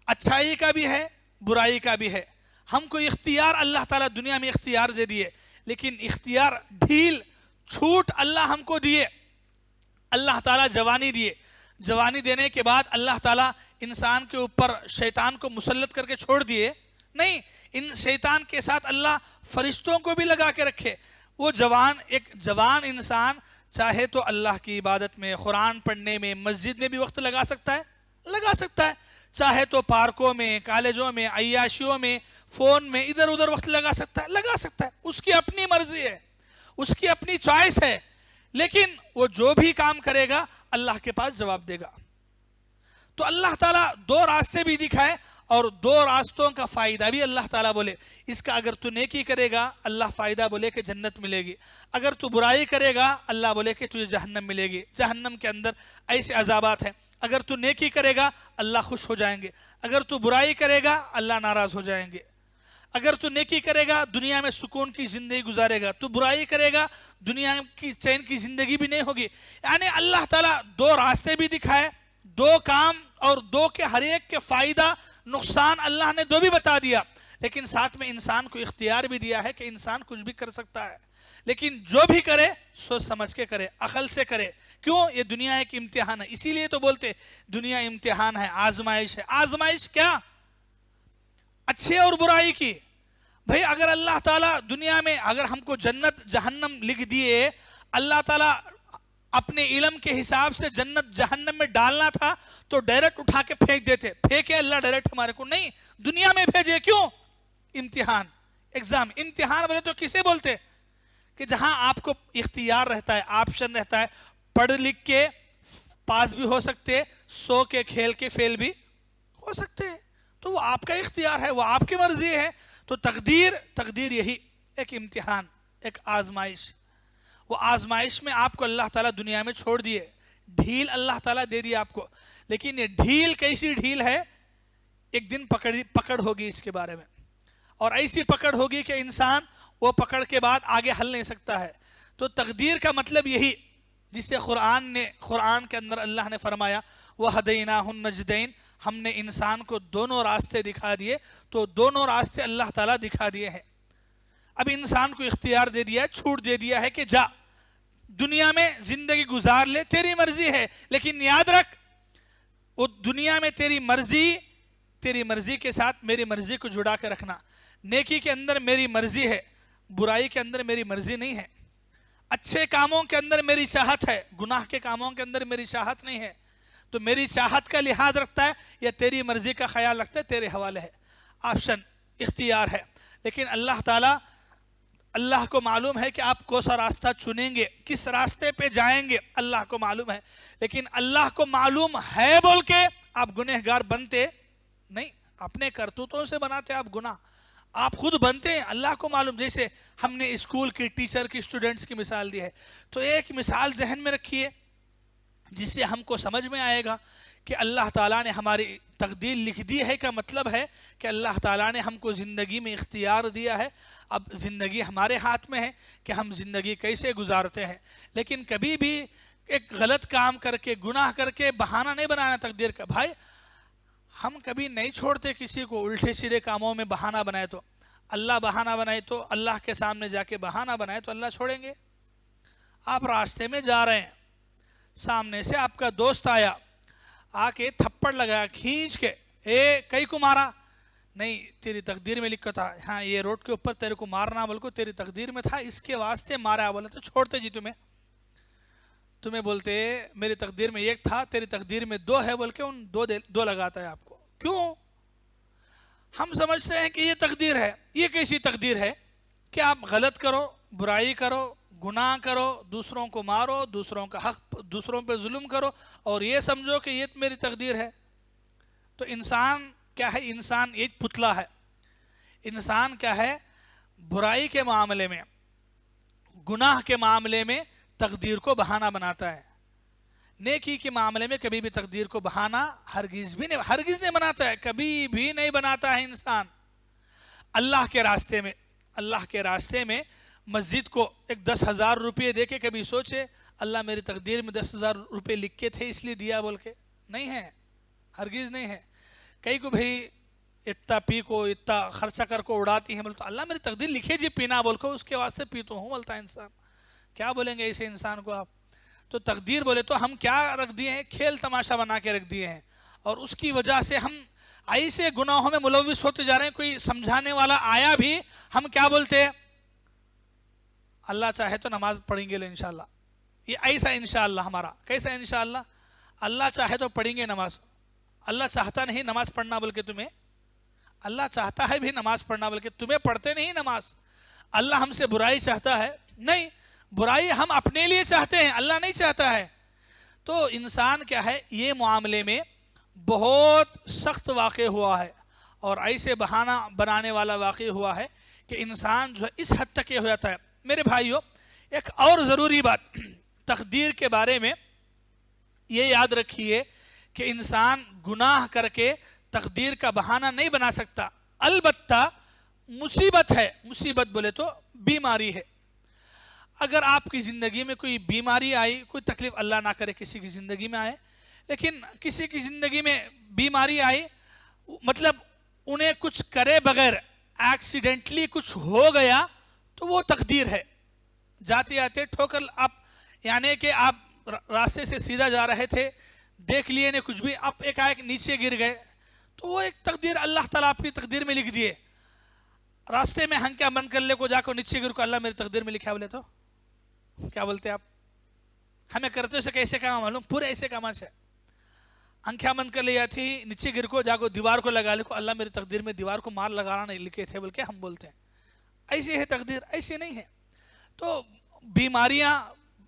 اچھائی کا بھی ہے برائی کا بھی ہے. ہم کو اختیار اللہ تعالیٰ دنیا میں اختیار دے دیے, لیکن اختیار ڈھیل چھوٹ اللہ ہم کو دیے. اللہ تعالیٰ جوانی دیے, جوانی دینے کے بعد اللہ تعالیٰ انسان کے اوپر شیطان کو مسلط کر کے چھوڑ دیے نہیں. ان شیطان کے ساتھ اللہ فرشتوں کو بھی لگا کے رکھے. وہ ایک جوان انسان چاہے تو اللہ کی عبادت میں, قرآن پڑھنے میں, مسجد میں بھی وقت لگا سکتا ہے. چاہے تو پارکوں میں, کالجوں میں, عیاشیوں میں, فون میں ادھر ادھر وقت لگا سکتا ہے. اس کی اپنی مرضی ہے, اس کی اپنی چوائس ہے. لیکن وہ جو بھی کام کرے گا اللہ کے پاس جواب دے گا. تو اللہ تعالیٰ 2 راستے بھی دکھائے, اور 2 راستوں کا فائدہ بھی اللہ تعالیٰ بولے اس کا اگر تو نیکی کرے گا اللہ فائدہ بولے کہ جنت ملے گی, اگر تو برائی کرے گا اللہ بولے کہ تجھے جہنم ملے گی. جہنم کے اندر ایسے عذابات ہیں. اگر تو نیکی کرے گا اللہ خوش ہو جائیں گے, اگر تو برائی کرے گا اللہ ناراض ہو جائیں گے. اگر تو نیکی کرے گا دنیا میں سکون کی زندگی گزارے گا, تو برائی کرے گا دنیا کی چین کی زندگی بھی نہیں ہوگی. یعنی اللہ تعالیٰ 2 راستے بھی دکھائے, 2 کام, اور 2 کے ہر ایک کے فائدہ نقصان اللہ نے 2 بھی بتا دیا. لیکن ساتھ میں انسان کو اختیار بھی دیا ہے کہ انسان کچھ بھی کر سکتا ہے. لیکن جو بھی کرے سوچ سمجھ کے کرے, عقل سے کرے. کیوں؟ یہ دنیا ایک امتحان ہے. اسی لیے تو بولتے دنیا امتحان ہے, آزمائش ہے. آزمائش کیا؟ اچھے اور برائی کی. بھئی اگر اللہ تعالیٰ دنیا میں اگر ہم کو جنت جہنم لکھ دیے, اللہ تعالیٰ اپنے علم کے حساب سے جنت جہنم میں ڈالنا تھا تو ڈائریکٹ اٹھا کے پھینک دیتے. پھینکے اللہ ڈائریکٹ ہمارے کو نہیں, دنیا میں بھیجے. کیوں؟ امتحان, ایگزام. امتحان بولے تو کسے بولتے؟ کہ جہاں آپ کو اختیار رہتا ہے, آپشن رہتا ہے, پڑھ لکھ کے پاس بھی ہو سکتے, سو کے کھیل کے فیل بھی ہو سکتے. تو وہ آپ کا اختیار ہے, وہ آپ کی مرضی ہے. تو تقدیر یہی ایک امتحان, ایک آزمائش. وہ آزمائش میں آپ کو اللہ تعالیٰ دنیا میں چھوڑ دیے، ڈھیل اللہ تعالیٰ دے دی آپ کو، لیکن یہ ڈھیل کیسی ڈھیل ہے؟ ایک دن پکڑ ہوگی اس کے بارے میں، اور ایسی پکڑ ہوگی کہ انسان وہ پکڑ کے بعد آگے ہل نہیں سکتا ہے۔ تو تقدیر کا مطلب یہی، جسے قرآن کے اندر اللہ نے فرمایا وَهَدَيْنَاهُ النَّجْدَيْنِ، ہم نے انسان کو دونوں راستے دکھا دیے، تو دونوں راستے اللہ تعالیٰ دکھا دیے ہیں۔ اب انسان کو اختیار دے دیا، چھوٹ دے دیا ہے کہ جا دنیا میں زندگی گزار لے، تیری مرضی ہے، لیکن یاد رکھ وہ دنیا میں تیری مرضی کے ساتھ میری مرضی کو جڑا کے رکھنا۔ نیکی کے اندر میری مرضی ہے، برائی کے اندر میری مرضی نہیں ہے، اچھے کاموں کے اندر میری چاہت ہے، گناہ کے کاموں کے اندر میری چاہت نہیں ہے۔ تو میری چاہت کا لحاظ رکھتا ہے یا تیری مرضی کا خیال رکھتا ہے، تیرے حوالے ہے، آپشن، اختیار ہے۔ لیکن اللہ تعالیٰ، اللہ کو معلوم ہے کہ آپ کون سا راستہ چنیں گے، کس راستے پہ جائیں گے، اللہ کو معلوم ہے۔ لیکن اللہ کو معلوم ہے بول کے آپ گنہگار بنتے نہیں، اپنے کرتوتوں سے بناتے آپ گناہ، آپ خود بنتے ہیں، اللہ کو معلوم۔ جیسے ہم نے اسکول کی ٹیچر کی اسٹوڈنٹس کی مثال دی ہے، تو ایک مثال ذہن میں رکھیے جس سے ہم کو سمجھ میں آئے گا کہ اللہ تعالیٰ نے ہماری تقدیر لکھ دی ہے کا مطلب ہے کہ اللہ تعالیٰ نے ہم کو زندگی میں اختیار دیا ہے، اب زندگی ہمارے ہاتھ میں ہے کہ ہم زندگی کیسے گزارتے ہیں۔ لیکن کبھی بھی ایک غلط کام کر کے، گناہ کر کے بہانہ نہیں بنانا تقدیر کا۔ بھائی ہم کبھی نہیں چھوڑتے کسی کو الٹے سیدھے کاموں میں بہانہ بنائے، تو اللہ بہانہ بنائے، تو اللہ کے سامنے جا کے بہانہ بنائے تو اللہ چھوڑیں گے؟ آپ راستے میں جا رہے ہیں، سامنے سے آپ کا دوست آیا، آ کے تھپڑ لگایا کھینچ کے، کئی کو مارا؟ نہیں، تیری تقدیر میں لکھا تھا، ہاں یہ روڈ کے اوپر تیرے کو مارنا بول کو تیری تقدیر میں تھا، اس کے واسطے مارا بولے تو چھوڑتے جی تمہیں بولتے میری تقدیر میں ایک تھا، تیری تقدیر میں دو ہے بول کے ان دو لگاتا ہے آپ کو۔ کیوں؟ ہم سمجھتے ہیں کہ یہ تقدیر ہے۔ یہ کیسی تقدیر ہے کہ آپ غلط کرو، برائی کرو، گناہ کرو، دوسروں کو مارو، دوسروں کا حق، دوسروں پہ ظلم کرو، اور یہ سمجھو کہ یہ میری تقدیر ہے؟ تو انسان کیا ہے؟ انسان ایک پتلا ہے۔ انسان کیا ہے؟ برائی کے معاملے میں، گناہ کے معاملے میں تقدیر کو بہانہ بناتا ہے، نیکی کے معاملے میں کبھی بھی تقدیر کو بہانہ ہرگز نہیں بناتا ہے، کبھی بھی نہیں بناتا ہے انسان۔ اللہ کے راستے میں مسجد کو ایک 10,000 روپے دے کے کبھی سوچے اللہ میری تقدیر میں 10,000 روپے لکھے تھے اس لیے دیا بول کے؟ نہیں ہے، ہرگز نہیں ہے۔ کئی کو بھئی اتنا پی کو، اتنا خرچہ کر کو اڑاتی ہیں، بولتا اللہ میری تقدیر لکھے جی پینا بول کو، اس کے واسطے پیتا ہوں بولتا ہے انسان۔ کیا بولیں گے ایسے انسان کو آپ؟ تو تقدیر بولے تو ہم کیا رکھ دیے ہیں؟ کھیل تماشا بنا کے رکھ دیے ہیں، اور اس کی وجہ سے ہم ایسے گناہوں میں ملوث ہوتے جا رہے ہیں۔ کوئی سمجھانے والا آیا بھی ہم کیا بولتے ہیں؟ اللہ چاہے تو نماز پڑھیں گے انشاءاللہ۔ یہ ایسا انشاءاللہ ہمارا کیسا انشاءاللہ؟ اللہ چاہے تو پڑھیں گے نماز، اللہ چاہتا نہیں نماز پڑھنا بول کے تمہیں، اللہ چاہتا ہے بھی نماز پڑھنا بول کے تمہیں پڑھتے نہیں نماز۔ اللہ ہم سے برائی چاہتا ہے؟ نہیں، برائی ہم اپنے لیے چاہتے ہیں، اللہ نہیں چاہتا ہے۔ تو انسان کیا ہے؟ یہ معاملے میں بہت سخت واقع ہوا ہے، اور ایسے بہانہ بنانے والا واقع ہوا ہے کہ انسان جو ہے اس حد تک یہ ہو جاتا ہے۔ میرے بھائیوں، ایک اور ضروری بات تقدیر کے بارے میں یہ یاد رکھیے کہ انسان گناہ کر کے تقدیر کا بہانہ نہیں بنا سکتا۔ البتہ مصیبت ہے، مصیبت بولے تو بیماری ہے۔ اگر آپ کی زندگی میں کوئی بیماری آئی، کوئی تکلیف اللہ نہ کرے کسی کی زندگی میں آئے، لیکن کسی کی زندگی میں بیماری آئی، مطلب انہیں کچھ کرے بغیر ایکسیڈنٹلی کچھ ہو گیا، تو وہ تقدیر ہے۔ جاتے جاتے ٹھوکر، آپ یعنی کہ آپ راستے سے سیدھا جا رہے تھے، دیکھ لیے نے کچھ بھی، آپ ایک نیچے گر گئے، تو وہ ایک تقدیر اللہ تعالیٰ آپ کی تقدیر میں لکھ دیے۔ راستے میں ہنکا بند کر لے کو جا کو نیچے گر کو اللہ میری تقدیر میں لکھا بولے تو کیا بولتے آپ؟ ہمیں کرتے سے کیسے کام معلوم؟ پورے ایسے کام سے آنکھیں بند کر لی جاتی، نیچے گر کو جا کو دیوار کو لگا لے کو اللہ میری تقدیر میں دیوار کو مار لگانا نہیں لکھے تھے بول کے ہم بولتے ہیں۔ ایسی ہے تقدیر؟ ایسی نہیں ہے۔ تو بیماریاں،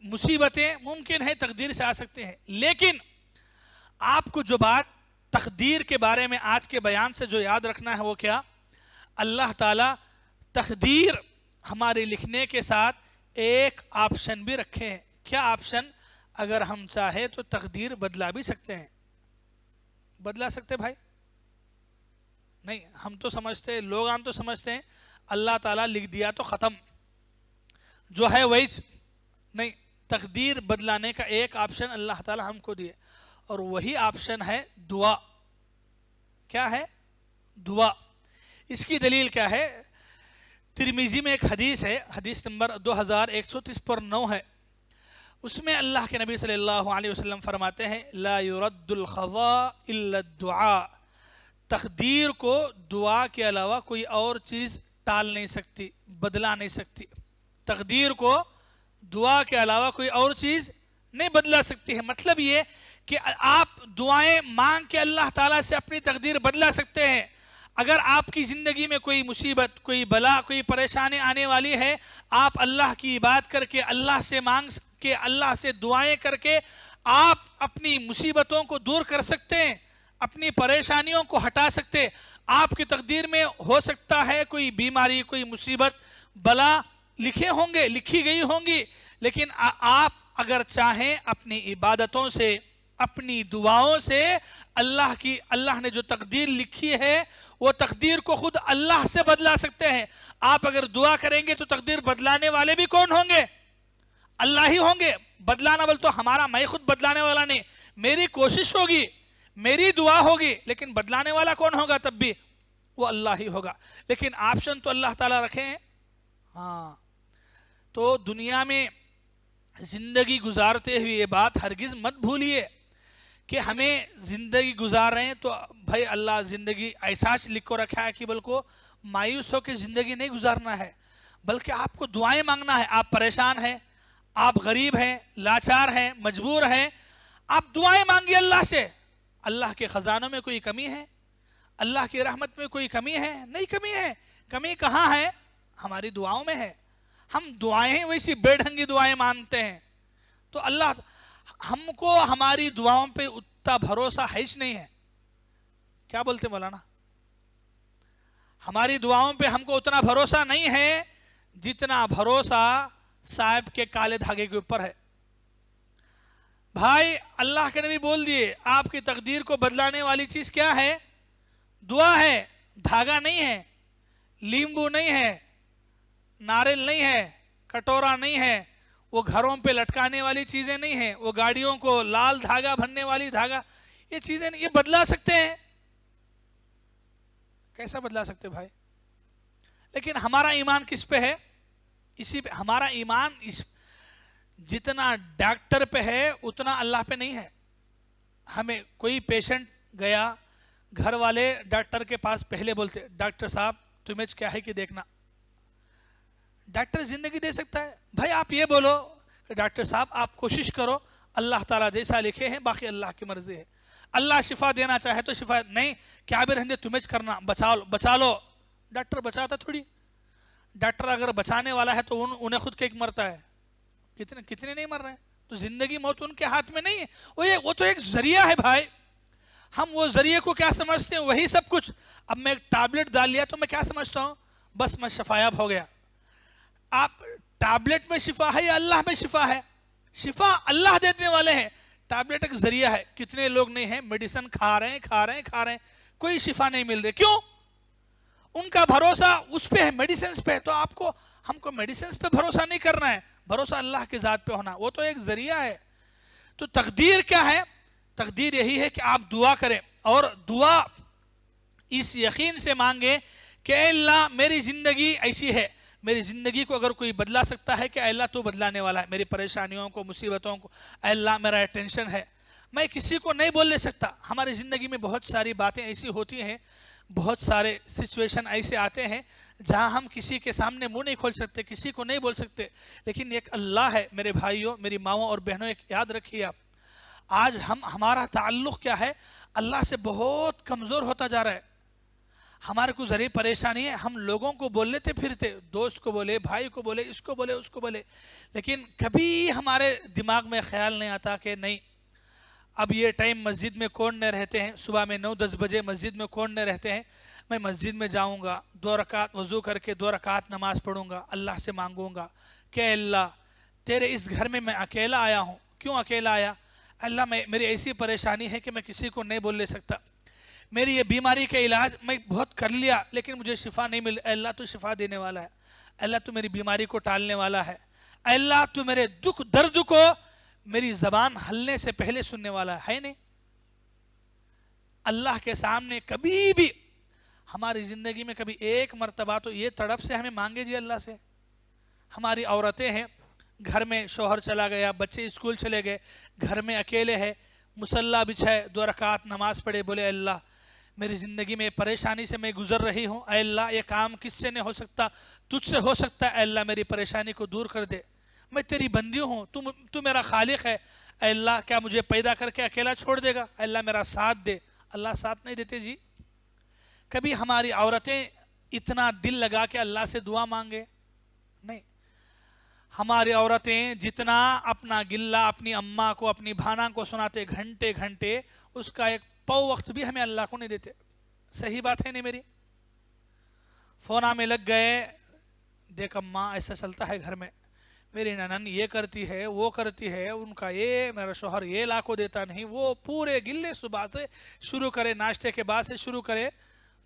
مصیبتیں ممکن ہے تقدیر سے آ سکتے ہیں، لیکن آپ کو جو بات تقدیر کے بارے میں آج کے بیان سے جو یاد رکھنا ہے وہ کیا؟ اللہ تعالیٰ تقدیر ہمارے لکھنے کے ساتھ ایک آپشن بھی رکھے ہیں. کیا آپشن؟ اگر ہم چاہے تو تقدیر بدلا بھی سکتے ہیں. بدلا سکتے بھائی؟ نہیں. ہم تو سمجھتے ہیں، لوگ عام تو سمجھتے ہیں اللہ تعالیٰ لکھ دیا تو ختم، جو ہے وہی. نہیں، تقدیر بدلانے کا ایک آپشن اللہ تعالیٰ ہم کو دیے، اور وہی آپشن ہے دعا. کیا ہے؟ دعا. اس کی دلیل کیا ہے؟ ترمذی میں ایک حدیث ہے، حدیث نمبر 2130 ہے. اس میں اللہ کے نبی صلی اللہ علیہ وسلم فرماتے ہیں لا يرد القضاء الا الدعاء. تقدیر کو دعا کے علاوہ کوئی اور چیز ٹال نہیں سکتی، بدلا نہیں سکتی. تقدیر کو دعا کے علاوہ کوئی اور چیز نہیں بدلا سکتی ہے. مطلب یہ کہ آپ دعائیں مانگ کے اللہ تعالیٰ سے اپنی تقدیر بدلا سکتے ہیں. اگر آپ کی زندگی میں کوئی مصیبت، کوئی بلا، کوئی پریشانی آنے والی ہے، آپ اللہ کی عبادت کر کے، اللہ سے مانگ کے، اللہ سے دعائیں کر کے آپ اپنی مصیبتوں کو دور کر سکتے ہیں، اپنی پریشانیوں کو ہٹا سکتے. آپ کی تقدیر میں ہو سکتا ہے کوئی بیماری، کوئی مصیبت، بلا لکھی گئی ہوں گی، لیکن آپ اگر چاہیں اپنی عبادتوں سے، اپنی دعاؤں سے اللہ نے جو تقدیر لکھی ہے وہ تقدیر کو خود اللہ سے بدلا سکتے ہیں. آپ اگر دعا کریں گے تو تقدیر بدلانے والے بھی کون ہوں گے؟ اللہ ہی ہوں گے. بدلانا بول تو ہمارا، میں خود بدلانے والا نہیں، میری کوشش ہوگی، میری دعا ہوگی، لیکن بدلانے والا کون ہوگا؟ تب بھی وہ اللہ ہی ہوگا. لیکن آپشن تو اللہ تعالیٰ رکھے ہیں. ہاں، تو دنیا میں زندگی گزارتے ہوئے یہ بات ہرگز مت بھولیے کہ ہمیں زندگی گزار رہے ہیں تو بھائی اللہ زندگی ایسا لکھ کو رکھا ہے کہ بلکہ مایوس ہو کے زندگی نہیں گزارنا ہے، بلکہ آپ کو دعائیں مانگنا ہے. آپ پریشان ہیں، آپ غریب ہیں، لاچار ہیں، مجبور ہیں، آپ دعائیں مانگیے اللہ سے. اللہ کے خزانوں میں کوئی کمی ہے؟ اللہ کی رحمت میں کوئی کمی ہے؟ نہیں کمی ہے. کمی کہاں ہے؟ ہماری دعاؤں میں ہے. ہم دعائیں ویسی بے ڈھنگی دعائیں مانتے ہیں. تو اللہ ہم کو ہماری دعاؤں پہ اتنا بھروسہ ہیچ نہیں ہے. کیا بولتے مولانا؟ ہماری دعاؤں پہ ہم کو اتنا بھروسہ نہیں ہے جتنا بھروسہ صاحب کے کالے دھاگے کے اوپر ہے. بھائی اللہ کے نبی بول دیے آپ کی تقدیر کو بدلانے والی چیز کیا ہے؟ دعا ہے. دھاگا نہیں ہے، لیمبو نہیں ہے، ناریل نہیں ہے، کٹورا نہیں ہے، وہ گھروں پہ لٹکانے والی چیزیں نہیں ہیں، وہ گاڑیوں کو لال دھاگا بھرنے والی دھاگا، یہ چیزیں نہیں. یہ بدلا سکتے ہیں؟ کیسا بدلا سکتے بھائی؟ لیکن ہمارا ایمان کس پہ ہے؟ اسی پہ. ہمارا ایمان جتنا ڈاکٹر پہ ہے اتنا اللہ پہ نہیں ہے. ہمیں کوئی پیشنٹ گیا، گھر والے ڈاکٹر کے پاس پہلے بولتے ڈاکٹر صاحب تمہیں کیا ہے کہ دیکھنا. ڈاکٹر زندگی دے سکتا ہے؟ بھائی آپ یہ بولو کہ ڈاکٹر صاحب آپ کوشش کرو، اللہ تعالیٰ جیسا لکھے ہیں، باقی اللہ کی مرضی ہے. اللہ شفا دینا چاہے تو شفا، نہیں کیا بھی رہنے تمہیں کرنا، بچا لو. ڈاکٹر بچاتا تھوڑی. ڈاکٹر اگر بچانے والا ہے تو انہیں خود کیک مرتا ہے. کتنے نہیں مر رہے ہیں. تو زندگی موت ان کے ہاتھ میں نہیں ہے. وہ تو ایک ذریعہ ہے بھائی. ہم وہ ذریعے کو کیا سمجھتے ہیں؟ وہی سب کچھ. اب میں ایک ٹیبلٹ ڈال لیا تو میں کیا سمجھتا ہوں؟ بس میں شفایاب ہو گیا. آپ ٹیبلٹ میں شفا ہے یا اللہ میں شفا ہے؟ شفا اللہ دینے والے ہیں، ٹیبلٹ ایک ذریعہ ہے. کتنے لوگ نہیں ہیں میڈیسن کھا رہے ہیں، کوئی شفا نہیں مل رہی. کیوں؟ ان کا بھروسہ اس پہ ہے، میڈیسنز پہ. تو ہم کو میڈیسنز پہ بھروسہ نہیں کرنا ہے، بھروسہ اللہ کی ذات پہ ہونا. وہ تو ایک ذریعہ ہے. تو تقدیر کیا ہے؟ تقدیر یہی ہے کہ آپ دعا کریں، اور دعا اس یقین سے مانگے کہ اے اللہ میری زندگی ایسی ہے، میری زندگی کو اگر کوئی بدلا سکتا ہے کہ اے اللہ تو بدلانے والا ہے. میری پریشانیوں کو، مصیبتوں کو، اے اللہ میرا ٹینشن ہے. میں کسی کو نہیں بولنے سکتا. ہماری زندگی میں بہت ساری باتیں ایسی ہوتی ہیں، بہت سارے سچویشن ایسے آتے ہیں جہاں ہم کسی کے سامنے منہ نہیں کھول سکتے، کسی کو نہیں بول سکتے. لیکن ایک اللہ ہے. میرے بھائیوں، میری ماؤں اور بہنوں، ایک یاد رکھیے آپ، آج ہمارا تعلق کیا ہے؟ اللہ سے بہت کمزور ہوتا جا رہا ہے. ہمارے کو ذریعہ پریشانی ہے، ہم لوگوں کو بول لیتے پھرتے، دوست کو بولے، بھائی کو بولے، اس کو بولے، اس کو بولے، لیکن کبھی ہمارے دماغ میں خیال نہیں آتا کہ نہیں اب یہ ٹائم مسجد میں کون نہیں رہتے ہیں، صبح میں 9-10 بجے مسجد میں کون نہیں رہتے ہیں، میں مسجد میں جاؤں گا، 2 رکعت وضو کر کے 2 رکعت نماز پڑھوں گا، اللہ سے مانگوں گا کہ اللہ تیرے اس گھر میں اکیلا آیا ہوں. کیوں اکیلا آیا؟ اللہ میری ایسی پریشانی ہے کہ میں کسی کو نہیں بول لے سکتا. میری یہ بیماری کا علاج میں بہت کر لیا لیکن مجھے شفا نہیں مل. اللہ تو شفا دینے والا ہے. اللہ تو میری بیماری کو ٹالنے والا ہے. اللہ تو میرے دکھ درد کو میری زبان ہلنے سے پہلے سننے والا ہے نہیں. اللہ کے سامنے کبھی بھی ہماری زندگی میں کبھی ایک مرتبہ تو یہ تڑپ سے ہمیں مانگے جی اللہ سے. ہماری عورتیں ہیں, گھر میں شوہر چلا گیا, بچے اسکول چلے گئے, گھر میں اکیلے ہے, مصلی بچھائے 2 رکعت نماز پڑھے, بولے اللہ میری زندگی میں پریشانی سے میں گزر رہی ہوں, اے اللہ یہ کام کس سے نہیں ہو سکتا, تجھ سے ہو سکتا ہے, اے اللہ میری پریشانی کو دور کر دے, میں تیری بندی ہوں, تو میرا خالق ہے, اے اللہ کیا مجھے پیدا کر کے اکیلا چھوڑ دے گا, اے اللہ میرا ساتھ دے. اللہ ساتھ نہیں دیتے جی. کبھی ہماری عورتیں اتنا دل لگا کے اللہ سے دعا مانگے نہیں. ہماری عورتیں جتنا اپنا گلہ اپنی اماں کو اپنی بھانا کو سناتے گھنٹے گھنٹے, اس کا ایک پو وقت بھی ہمیں اللہ کو نہیں دیتے. صحیح بات ہے نہیں میری؟ فونا میں لگ گئے, دیکھ اماں ایسا چلتا ہے گھر میں, میری ننن یہ کرتی ہے وہ کرتی ہے, ان کا یہ, میرا شوہر یہ لا کو دیتا نہیں. وہ پورے گلے صبح سے شروع کرے, ناشتے کے بعد سے شروع کرے,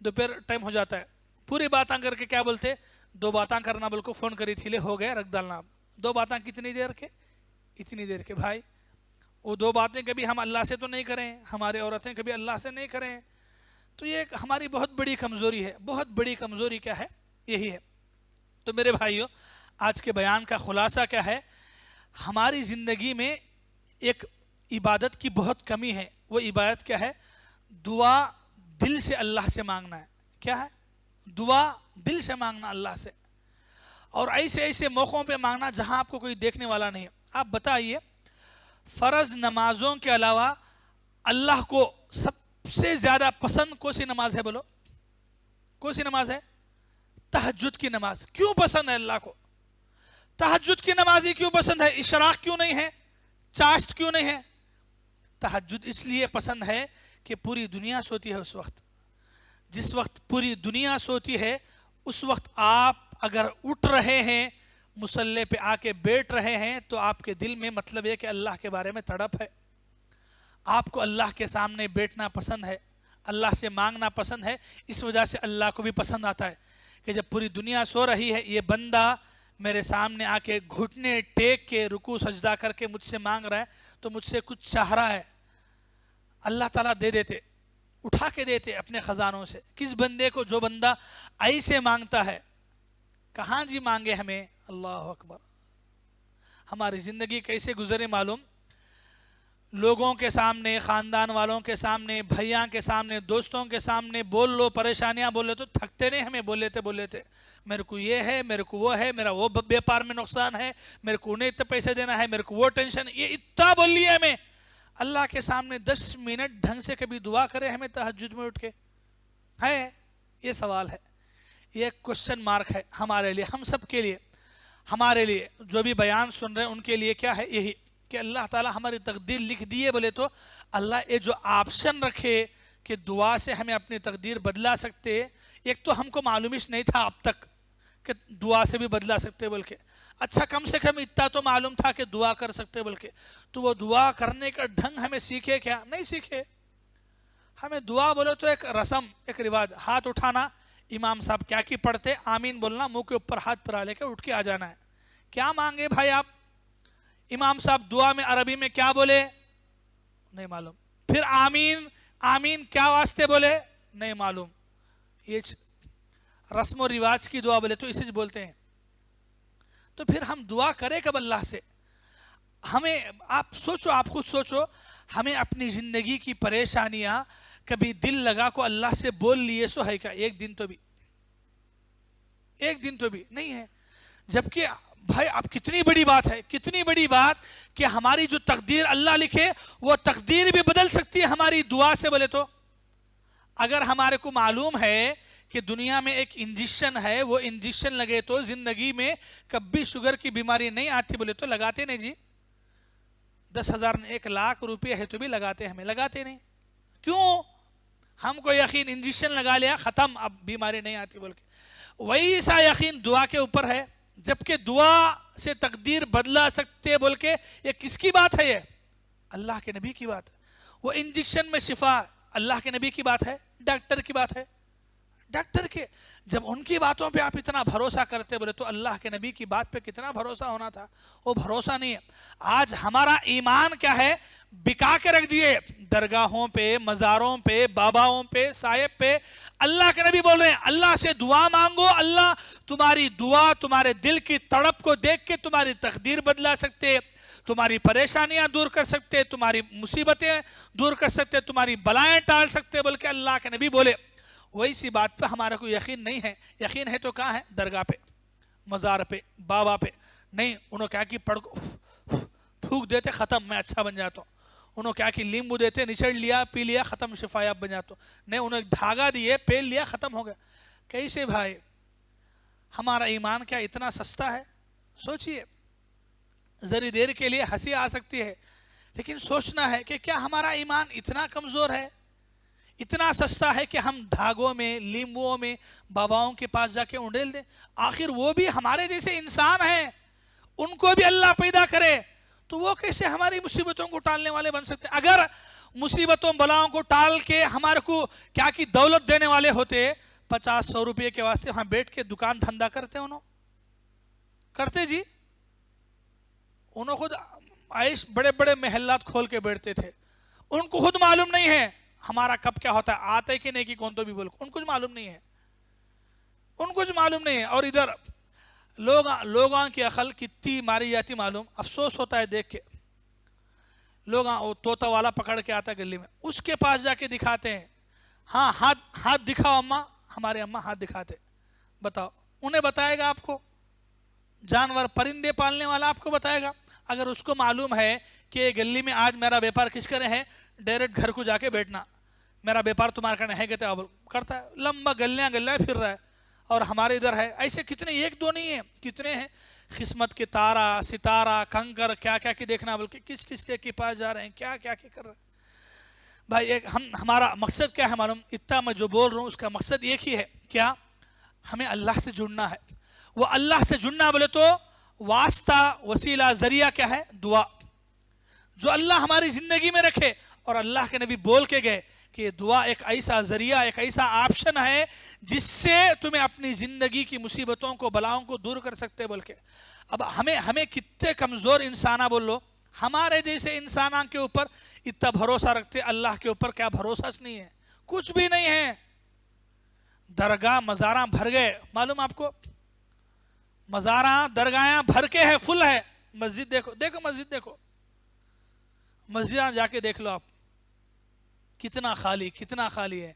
دوپہر ٹائم ہو جاتا ہے, پوری باتاں کر کے کیا بولتے, 2 باتاں کرنا بول کو فون کری تھی لے ہو گئے رکھ ڈالنا. 2 باتاں کتنی دیر کے؟ اتنی دیر کے. بھائی وہ 2 باتیں کبھی ہم اللہ سے تو نہیں کریں, ہمارے عورتیں کبھی اللہ سے نہیں کریں, تو یہ ہماری بہت بڑی کمزوری ہے. بہت بڑی کمزوری کیا ہے؟ یہی ہے. تو میرے بھائیو, آج کے بیان کا خلاصہ کیا ہے؟ ہماری زندگی میں ایک عبادت کی بہت کمی ہے. وہ عبادت کیا ہے؟ دعا دل سے اللہ سے مانگنا ہے. کیا ہے؟ دعا دل سے مانگنا اللہ سے, اور ایسے ایسے موقعوں پہ مانگنا جہاں آپ کو کوئی دیکھنے والا نہیں ہے. آپ بتائیے فرض نمازوں کے علاوہ اللہ کو سب سے زیادہ پسند کون سی نماز ہے؟ بولو کون سی نماز ہے؟ تہجد کی نماز. کیوں پسند ہے اللہ کو تہجد کی نماز ہی کیوں پسند ہے؟ اشراق کیوں نہیں ہے؟ چاشت کیوں نہیں ہے؟ تہجد اس لیے پسند ہے کہ پوری دنیا سوتی ہے اس وقت. جس وقت پوری دنیا سوتی ہے اس وقت آپ اگر اٹھ رہے ہیں, مصلی پہ آ کے بیٹھ رہے ہیں, تو آپ کے دل میں مطلب ہے کہ اللہ کے بارے میں تڑپ ہے. آپ کو اللہ کے سامنے بیٹھنا پسند ہے, اللہ سے مانگنا پسند ہے. اس وجہ سے اللہ کو بھی پسند آتا ہے کہ جب پوری دنیا سو رہی ہے, یہ بندہ میرے سامنے آ کے گھٹنے ٹیک کے رکوع سجدہ کر کے مجھ سے مانگ رہا ہے, تو مجھ سے کچھ چاہ رہا ہے. اللہ تعالیٰ دے دیتے, اٹھا کے دیتے اپنے خزانوں سے. کس بندے کو؟ جو بندہ ایسے مانگتا ہے. کہاں جی مانگے ہمیں؟ اللہ اکبر. ہماری زندگی کیسے گزرے معلوم؟ لوگوں کے سامنے, خاندان والوں کے سامنے, بھائیاں کے سامنے, دوستوں کے سامنے بول لو, پریشانیاں بول لو تو تھکتے نہیں ہمیں. بول لیتے میرے کو یہ ہے, میرے کو وہ ہے, میرا وہ بیپار میں نقصان ہے, میرے کو انہیں اتنے پیسے دینا ہے, میرے کو وہ ٹینشن, یہ اتنا بول لیا ہمیں. اللہ کے سامنے 10 منٹ ڈھنگ سے کبھی دعا کرے ہمیں تہجد میں اٹھ کے؟ ہے یہ سوال ہے, یہ ایک کوشچن مارک ہے ہمارے لیے, ہم سب کے لیے. ہمارے لیے جو بھی بیان سن رہے ہیں ان کے لیے کیا ہے؟ یہی کہ اللہ تعالیٰ ہماری تقدیر لکھ دیے. بولے تو اللہ یہ جو آپشن رکھے کہ دعا سے ہمیں اپنی تقدیر بدلا سکتے, ایک تو ہم کو معلومش نہیں تھا اب تک کہ دعا سے بھی بدلا سکتے بول کے. اچھا کم سے کم اتنا تو معلوم تھا کہ دعا کر سکتے بول کے, تو وہ دعا کرنے کا ڈھنگ ہمیں سیکھے کیا؟ نہیں سیکھے. ہمیں دعا بولے تو ایک رسم, ایک رواج, ہاتھ اٹھانا, امام صاحب کیا کی پڑھتے آمین بولنا, منہ کے اوپر ہاتھ پھیلا لے کے اٹھ کے آ جانا ہے. کیا مانگے بھائی آپ؟ امام صاحب دعا میں عربی میں کیا بولے؟ نہیں معلوم. پھر آمین, آمین کیا واسطے بولے؟ نہیں معلوم. یہ رسم و رواج کی دعا بولے تو اسے بولتے ہیں. تو پھر ہم دعا کرے کب اللہ سے؟ ہمیں آپ سوچو, آپ خود سوچو, ہمیں اپنی زندگی کی پریشانیاں کبھی دل لگا کو اللہ سے بول لیے سو ہے کیا؟ ایک دن تو بھی نہیں ہے. جبکہ بھائی اب کتنی بڑی بات ہے, کتنی بڑی بات کہ ہماری جو تقدیر اللہ لکھے وہ تقدیر بھی بدل سکتی ہے ہماری دعا سے. بولے تو اگر ہمارے کو معلوم ہے کہ دنیا میں ایک انجیکشن ہے, وہ انجیکشن لگے تو زندگی میں کبھی شوگر کی بیماری نہیں آتی, بولے تو لگاتے نہیں جی. 10,000 1 لاکھ روپے ہے تو بھی لگاتے, ہمیں لگاتے نہیں. کیوں؟ ہم کو یقین انجیکشن لگا لیا ختم, اب بیماری نہیں آتی بول کے. ویسا یقین دعا کے اوپر ہے. جبکہ دعا سے تقدیر بدلا سکتے بول کے یہ کس کی بات ہے؟ یہ اللہ کے نبی کی بات ہے۔ وہ انجیکشن میں شفا اللہ کے نبی کی بات ہے، ڈاکٹر کی بات ہے؟ ڈاکٹر کے جب ان کی باتوں پہ آپ اتنا بھروسہ کرتے بولے تو اللہ کے نبی کی بات پہ کتنا بھروسہ ہونا تھا؟ وہ بھروسہ نہیں ہے۔ آج ہمارا ایمان کیا ہے؟ بکا کے رکھ دیے درگاہوں پہ، مزاروں پہ، باباؤں پہ، صاحب پہ۔ اللہ کے نبی بول رہے ہیں اللہ سے دعا مانگو، اللہ تمہاری دعا تمہارے دل کی تڑپ کو دیکھ کے تمہاری تقدیر بدلا سکتے، تمہاری پریشانیاں دور کر سکتے، تمہاری مصیبتیں دور کر سکتے، تمہاری بلائیں ٹال سکتے بول کے اللہ کے نبی بولے۔ وہی سی بات پہ ہمارا کوئی یقین نہیں ہے۔ یقین ہے تو کہاں ہے؟ درگاہ پہ، مزار پہ، بابا پہ نہیں۔ انہوں کیا کی پھونک دیتے ختم، میں اچھا بن جاتا ہوں۔ انہوں کیا کی لیمبو دیتے، نچڑ لیا، پی لیا، ختم، شفا یاب بن جاتا ہوں۔ نہیں، انہوں ایک دھاگا دیے، پھیل لیا، ختم ہو گیا۔ کیسے بھائی؟ ہمارا ایمان کیا اتنا سستا ہے؟ سوچئے، ذری دیر کے لیے ہنسی آ سکتی ہے، لیکن سوچنا ہے کہ کیا ہمارا ایمان اتنا کمزور ہے، اتنا سستا ہے کہ ہم دھاگوں میں، لیمبوؤں میں باباؤں کے پاس جا کے انڈیل دیں؟ آخر وہ بھی ہمارے جیسے انسان ہیں، ان کو بھی اللہ پیدا کرے تو وہ کیسے ہماری مصیبتوں کو ٹالنے والے بن سکتے ہیں؟ اگر مصیبتوں بلاؤں کو ٹال کے ہمارے کو کیا کی دولت دینے والے ہوتے، 50-100 روپے کے واسطے وہاں بیٹھ کے دکان دھندا کرتے، انہوں کرتے جی؟ انہوں خود عائش بڑے بڑے محلات کھول کے بیٹھتے تھے، ان کو خود معلوم نہیں ہے ہمارا کب کیا ہوتا ہے، آتے کہ نہیں کہ کون تو بھی بول، ان کچھ معلوم نہیں ہے، ان کچھ معلوم نہیں ہے۔ اور ادھر لوگاں کی عقل کتنی ماری جاتی معلوم، افسوس ہوتا ہے دیکھ کے۔ لوگاں وہ طوطا والا پکڑ کے آتا ہے گلی میں، اس کے پاس جا کے دکھاتے ہیں، ہاں ہاتھ دکھاؤ اماں، ہمارے اماں ہاتھ دکھاتے، بتاؤ انہیں بتائے گا آپ کو؟ جانور پرندے پالنے والا آپ کو بتائے گا؟ اگر اس کو معلوم ہے کہ گلی میں آج میرا بیپار کس کرے ہے، ڈائریکٹ گھر کو جا کے بیٹھنا، میرا بیپار تمہارا کرنا ہے کہتے کرتا ہے، لمبا گلیاں پھر رہا ہے۔ اور ہمارے ادھر ہے ایسے کتنے، ایک دو نہیں ہیں، کتنے ہیں، قسمت کے تارا ستارہ کنکر کیا کیا کی دیکھنا، بلکہ کس کے پاس جا رہے ہیں، کیا کیا کی کر رہے ہیں۔ بھائی ہمارا مقصد کیا ہے معلوم؟ اتنا میں جو بول رہا ہوں اس کا مقصد ایک ہی ہے، کیا؟ ہمیں اللہ سے جڑنا ہے۔ وہ اللہ سے جڑنا بولے تو واسطہ، وسیلہ، ذریعہ کیا ہے؟ دعا، جو اللہ ہماری زندگی میں رکھے۔ اور اللہ کے نبی بول کے گئے کہ یہ دعا ایک ایسا ذریعہ، ایک ایسا آپشن ہے جس سے تمہیں اپنی زندگی کی مصیبتوں کو، بلاؤں کو دور کر سکتے بول کے۔ اب ہمیں کتنے کمزور انسانہ بول لو، ہمارے جیسے انسانوں کے اوپر اتنا بھروسہ رکھتے، اللہ کے اوپر کیا بھروسہ نہیں ہے؟ کچھ بھی نہیں ہے۔ درگاہ مزاراں بھر گئے، معلوم آپ کو؟ مزاراں درگاہیں بھر کے ہے، فل ہے۔ مسجد دیکھو مسجد دیکھو، مسجداں جا کے دیکھ لو آپ، کتنا خالی ہے۔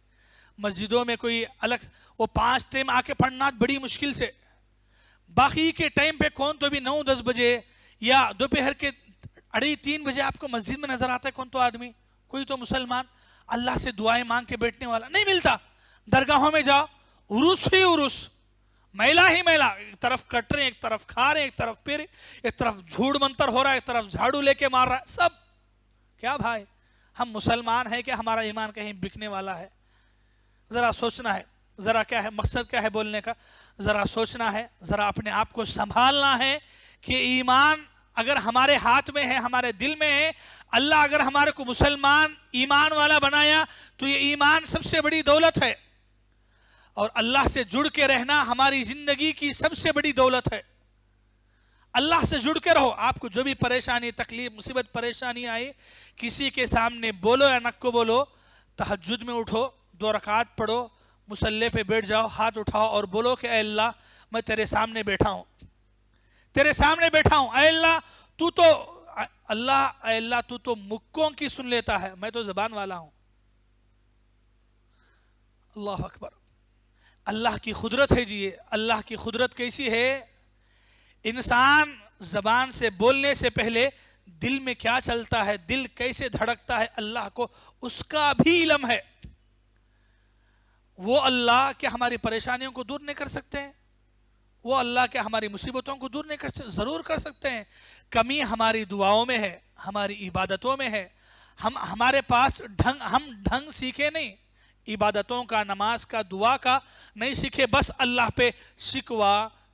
مسجدوں میں کوئی الگ، وہ 5 ٹائم آ کے پڑھنا بڑی مشکل سے، باقی کے ٹائم پہ کون تو بھی 9-10 بجے یا دوپہر کے 2:30-3 بجے آپ کو مسجد میں نظر آتا ہے کون تو آدمی، کوئی تو مسلمان اللہ سے دعائیں مانگ کے بیٹھنے والا نہیں ملتا۔ درگاہوں میں جاؤ، عرس ہی عرس، میلہ ہی میلہ، ایک طرف کٹ رہے ہیں، ایک طرف کھا رہے ہیں، ایک طرف پھر، ایک طرف جھوڑ منتر ہو رہا ہے، ایک طرف جھاڑو لے کے مار رہا ہے، سب کیا بھائی؟ ہم مسلمان ہیں کہ ہمارا ایمان کہیں بکنے والا ہے؟ ذرا سوچنا ہے، ذرا کیا ہے مقصد، کیا ہے بولنے کا، ذرا سوچنا ہے، ذرا اپنے آپ کو سنبھالنا ہے کہ ایمان اگر ہمارے ہاتھ میں ہے، ہمارے دل میں ہے، اللہ اگر ہمارے کو مسلمان ایمان والا بنایا تو یہ ایمان سب سے بڑی دولت ہے، اور اللہ سے جڑ کے رہنا ہماری زندگی کی سب سے بڑی دولت ہے۔ اللہ سے جڑ کے رہو، آپ کو جو بھی پریشانی، تکلیف، مصیبت، پریشانی آئی، کسی کے سامنے بولو یا نک کو بولو، تہجد میں اٹھو، 2 رکعت پڑھو، مصلی پہ بیٹھ جاؤ، ہاتھ اٹھاؤ اور بولو کہ اے اللہ میں تیرے سامنے بیٹھا ہوں، تیرے سامنے بیٹھا ہوں، اے اللہ تو تو مکوں کی سن لیتا ہے، میں تو زبان والا ہوں۔ اللہ اکبر، اللہ کی قدرت ہے جی، اللہ کی قدرت کیسی ہے؟ انسان زبان سے بولنے سے پہلے دل میں کیا چلتا ہے، دل کیسے دھڑکتا ہے، اللہ کو اس کا بھی علم ہے۔ وہ اللہ کیا ہماری پریشانیوں کو دور نہیں کر سکتے ہیں؟ وہ اللہ کیا ہماری مصیبتوں کو دور نہیں کر سکتے؟ ضرور کر سکتے ہیں۔ کمی ہماری دعاؤں میں ہے، ہماری عبادتوں میں ہے۔ ہمارے پاس ہم ڈھنگ سیکھے نہیں، عبادتوں کا، نماز کا، دعا کا نہیں سیکھے، بس اللہ پہ شکوہ